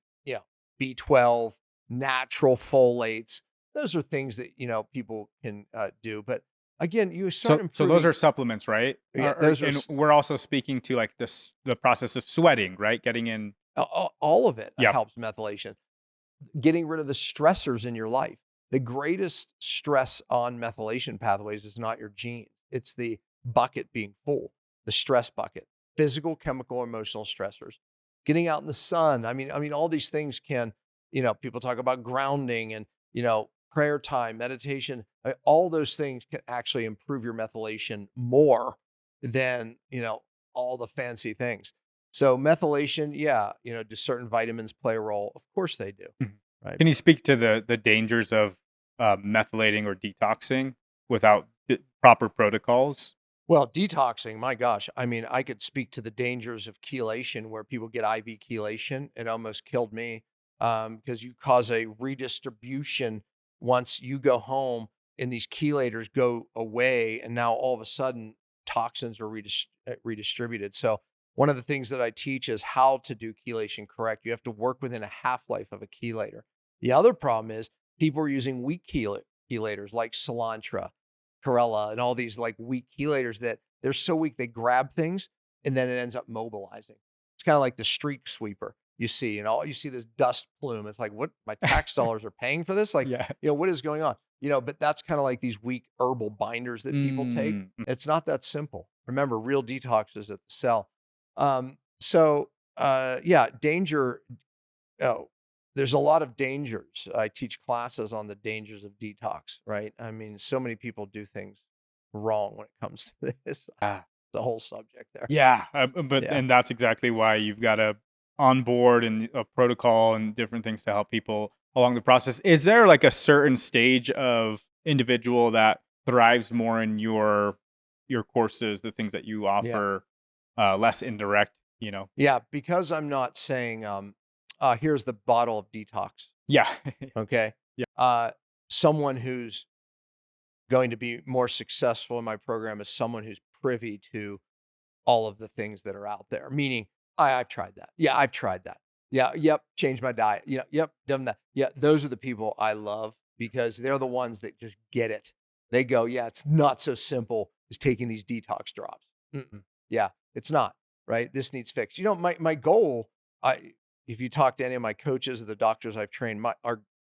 Speaker 1: B12, natural folates, those are things that, people can do. But again, you start improving.
Speaker 2: So those are supplements, right?
Speaker 1: Yeah,
Speaker 2: we're also speaking to like the process of sweating, right? Getting in.
Speaker 1: All of it helps methylation. Getting rid of the stressors in your life. The greatest stress on methylation pathways is not your genes. It's the bucket being full, the stress bucket, physical, chemical, emotional stressors. Getting out in the sun. I mean, all these things can, people talk about grounding and, prayer time, meditation, all those things can actually improve your methylation more than, all the fancy things. So methylation, do certain vitamins play a role? Of course they do.
Speaker 2: Mm-hmm. Right? Can you speak to the dangers of methylating or detoxing without proper protocols?
Speaker 1: Well, detoxing, my gosh. I mean, I could speak to the dangers of chelation where people get IV chelation. It almost killed me because you cause a redistribution once you go home and these chelators go away. And now all of a sudden toxins are redistributed. So one of the things that I teach is how to do chelation correct. You have to work within a half-life of a chelator. The other problem is people are using weak chelators like cilantro, Corella, and all these like weak chelators that they're so weak they grab things and then it ends up mobilizing. It's kind of like the street sweeper you see, and all you see this dust plume. It's like, what? My tax dollars are paying for this? Like, what is going on? But that's kind of like these weak herbal binders that people take. It's not that simple. Remember, real detox is at the cell. Danger. Oh, there's a lot of dangers. I teach classes on the dangers of detox, right? I mean, so many people do things wrong when it comes to this. The whole subject there.
Speaker 2: And that's exactly why you've got a on board and a protocol and different things to help people along the process. Is there like a certain stage of individual that thrives more in your courses, the things that you offer, less indirect,
Speaker 1: Yeah, because I'm not saying, here's the bottle of detox.
Speaker 2: Yeah.
Speaker 1: Okay.
Speaker 2: Yeah.
Speaker 1: Someone who's going to be more successful in my program is someone who's privy to all of the things that are out there. Meaning, I've tried that. Yeah, I've tried that. Yeah, yep, changed my diet. Yep, done that. Yeah, those are the people I love because they're the ones that just get it. They go, yeah, it's not so simple as taking these detox drops. Yeah, it's not, right? This needs fixed. My goal, if you talk to any of my coaches or the doctors I've trained,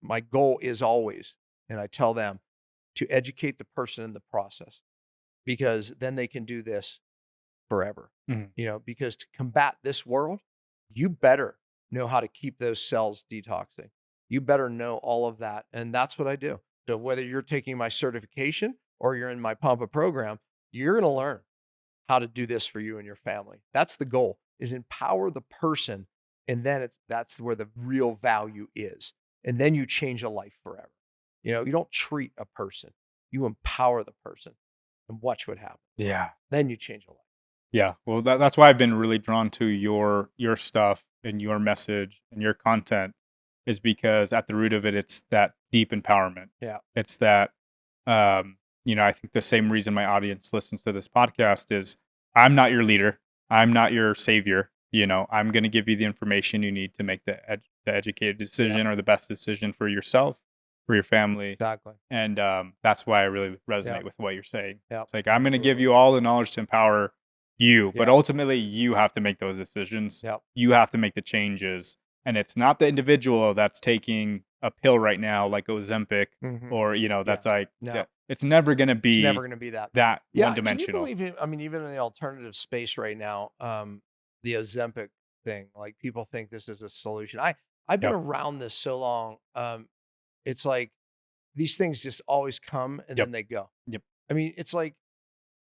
Speaker 1: my goal is always, and I tell them, to educate the person in the process, because then they can do this forever. Because to combat this world, you better know how to keep those cells detoxing. You better know all of that. And that's what I do. So whether you're taking my certification or you're in my Pompa program, you're going to learn how to do this for you and your family. That's the goal, is empower the person. And then that's where the real value is. And then you change a life forever. You don't treat a person, you empower the person and watch what happens.
Speaker 2: Yeah.
Speaker 1: Then you change a life.
Speaker 2: Yeah. Well, that's why I've been really drawn to your stuff and your message and your content, is because at the root of it, it's that deep empowerment.
Speaker 1: Yeah.
Speaker 2: It's that, I think the same reason my audience listens to this podcast is I'm not your leader. I'm not your savior. I'm going to give you the information you need to make the educated decision or the best decision for yourself, for your family.
Speaker 1: Exactly.
Speaker 2: And that's why I really resonate with what you're saying.
Speaker 1: Yeah.
Speaker 2: It's like, I'm going to give you all the knowledge to empower you, but ultimately you have to make those decisions.
Speaker 1: Yeah.
Speaker 2: You have to make the changes. And it's not the individual that's taking a pill right now, like Ozempic, or, that's like, it's never going to be, that one-dimensional.
Speaker 1: Can you believe even in the alternative space right now, the Ozempic thing, like people think this is a solution. I've been around this so long. It's like these things just always come and then they go.
Speaker 2: Yep.
Speaker 1: It's like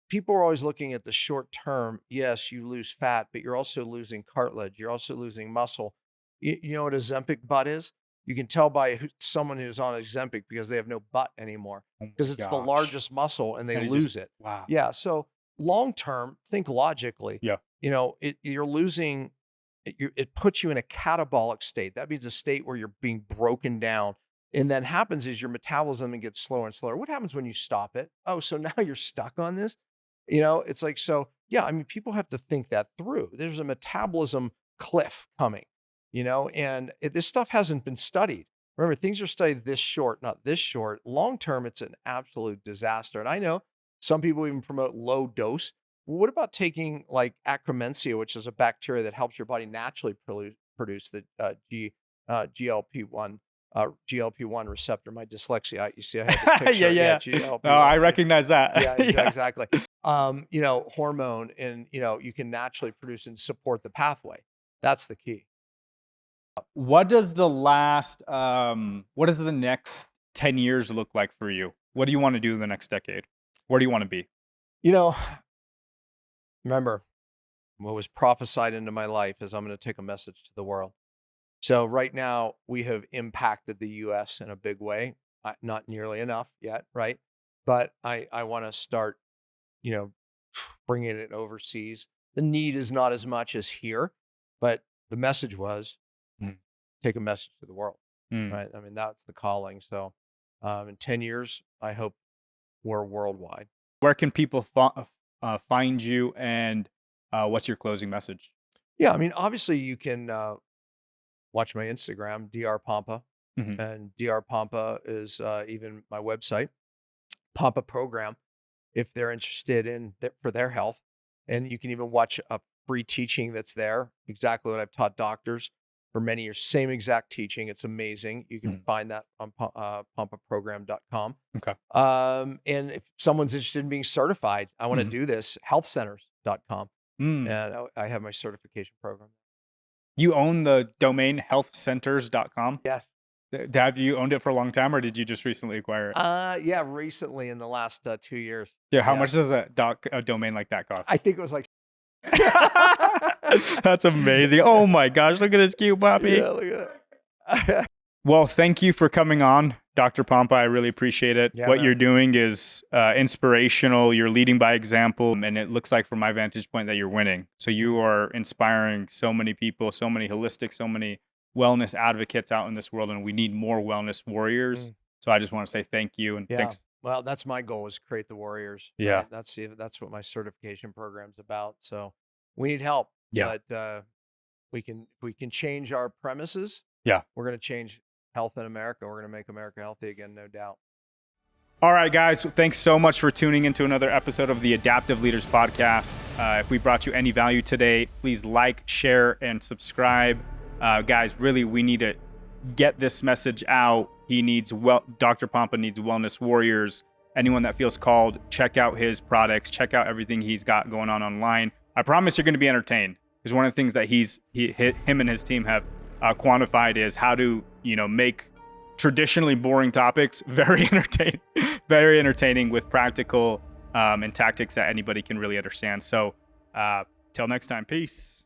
Speaker 1: people are always looking at the short term. Yes, you lose fat, but you're also losing cartilage. You're also losing muscle. You know what Ozempic butt is? You can tell by someone who's on Ozempic because they have no butt anymore, because it's the largest muscle and they lose it.
Speaker 2: Wow.
Speaker 1: Yeah. So long term, think logically.
Speaker 2: Yeah.
Speaker 1: You're losing. It puts you in a catabolic state. That means a state where you're being broken down. And then happens is your metabolism gets slower and slower. What happens when you stop it? Oh, so now you're stuck on this? It's like, so yeah, people have to think that through. There's a metabolism cliff coming, and this stuff hasn't been studied. Remember, things are studied this short, not this short. Long term, it's an absolute disaster. And I know some people even promote low dose. Well, what about taking like Akkermansia, which is a bacteria that helps your body naturally produce the GLP-1 receptor. My dyslexia. You see, I have the picture.
Speaker 2: GLP-1. No, I recognize that.
Speaker 1: Exactly. Hormone, and you can naturally produce and support the pathway. That's the key.
Speaker 2: What does the next 10 years look like for you? What do you want to do in the next decade? Where do you want to be?
Speaker 1: Remember, what was prophesied into my life is I'm going to take a message to the world. So right now we have impacted the U.S. in a big way, not nearly enough yet, right? But I want to start, bringing it overseas. The need is not as much as here, but the message was take a message to the world, right? That's the calling. So in 10 years, I hope we're worldwide.
Speaker 2: Where can people find you, and what's your closing message?
Speaker 1: Yeah, obviously you can watch my Instagram, Dr.Pompa, and Dr.Pompa is even my website, Pompa program, if they're interested in for their health. And you can even watch a free teaching that's there, exactly what I've taught doctors for many years, same exact teaching. It's amazing. You can find that on pompaprogram.com.
Speaker 2: Okay.
Speaker 1: And if someone's interested in being certified, I want to do this, healthcenters.com. And I have my certification program.
Speaker 2: You own the domain healthcenters.com?
Speaker 1: Yes.
Speaker 2: Have you owned it for a long time, or did you just recently acquire it?
Speaker 1: Yeah, recently in the last 2 years.
Speaker 2: Yeah, how much does a domain like that cost?
Speaker 1: I think it was like
Speaker 2: That's amazing. Oh my gosh, look at this cute puppy.
Speaker 1: Yeah, look at it.
Speaker 2: Well, thank you for coming on, Dr. Pompa. I really appreciate it.
Speaker 1: Yeah,
Speaker 2: what
Speaker 1: man.
Speaker 2: you're doing is inspirational. You're leading by example, and it looks like from my vantage point that you're winning. So you are inspiring so many people, so many holistic, so many wellness advocates out in this world, and we need more wellness warriors. So I just want to say thank you and thanks.
Speaker 1: Well, that's my goal, is create the warriors.
Speaker 2: Yeah.
Speaker 1: Right? That's what my certification program's about. So we need help.
Speaker 2: Yeah.
Speaker 1: But we can change our premises.
Speaker 2: Yeah.
Speaker 1: We're going to change health in America. We're going to make America healthy again, no doubt.
Speaker 2: All right, guys, thanks so much for tuning into another episode of the Adaptive Leaders Podcast. If we brought you any value today, please like, share, and subscribe. Guys, really, we need to get this message out. Dr. Pompa needs wellness warriors. Anyone that feels called, check out his products, check out everything he's got going on online. I promise you're going to be entertained. Because one of the things that him and his team have quantified is how to, make traditionally boring topics very entertaining with practical and tactics that anybody can really understand. So till next time, peace.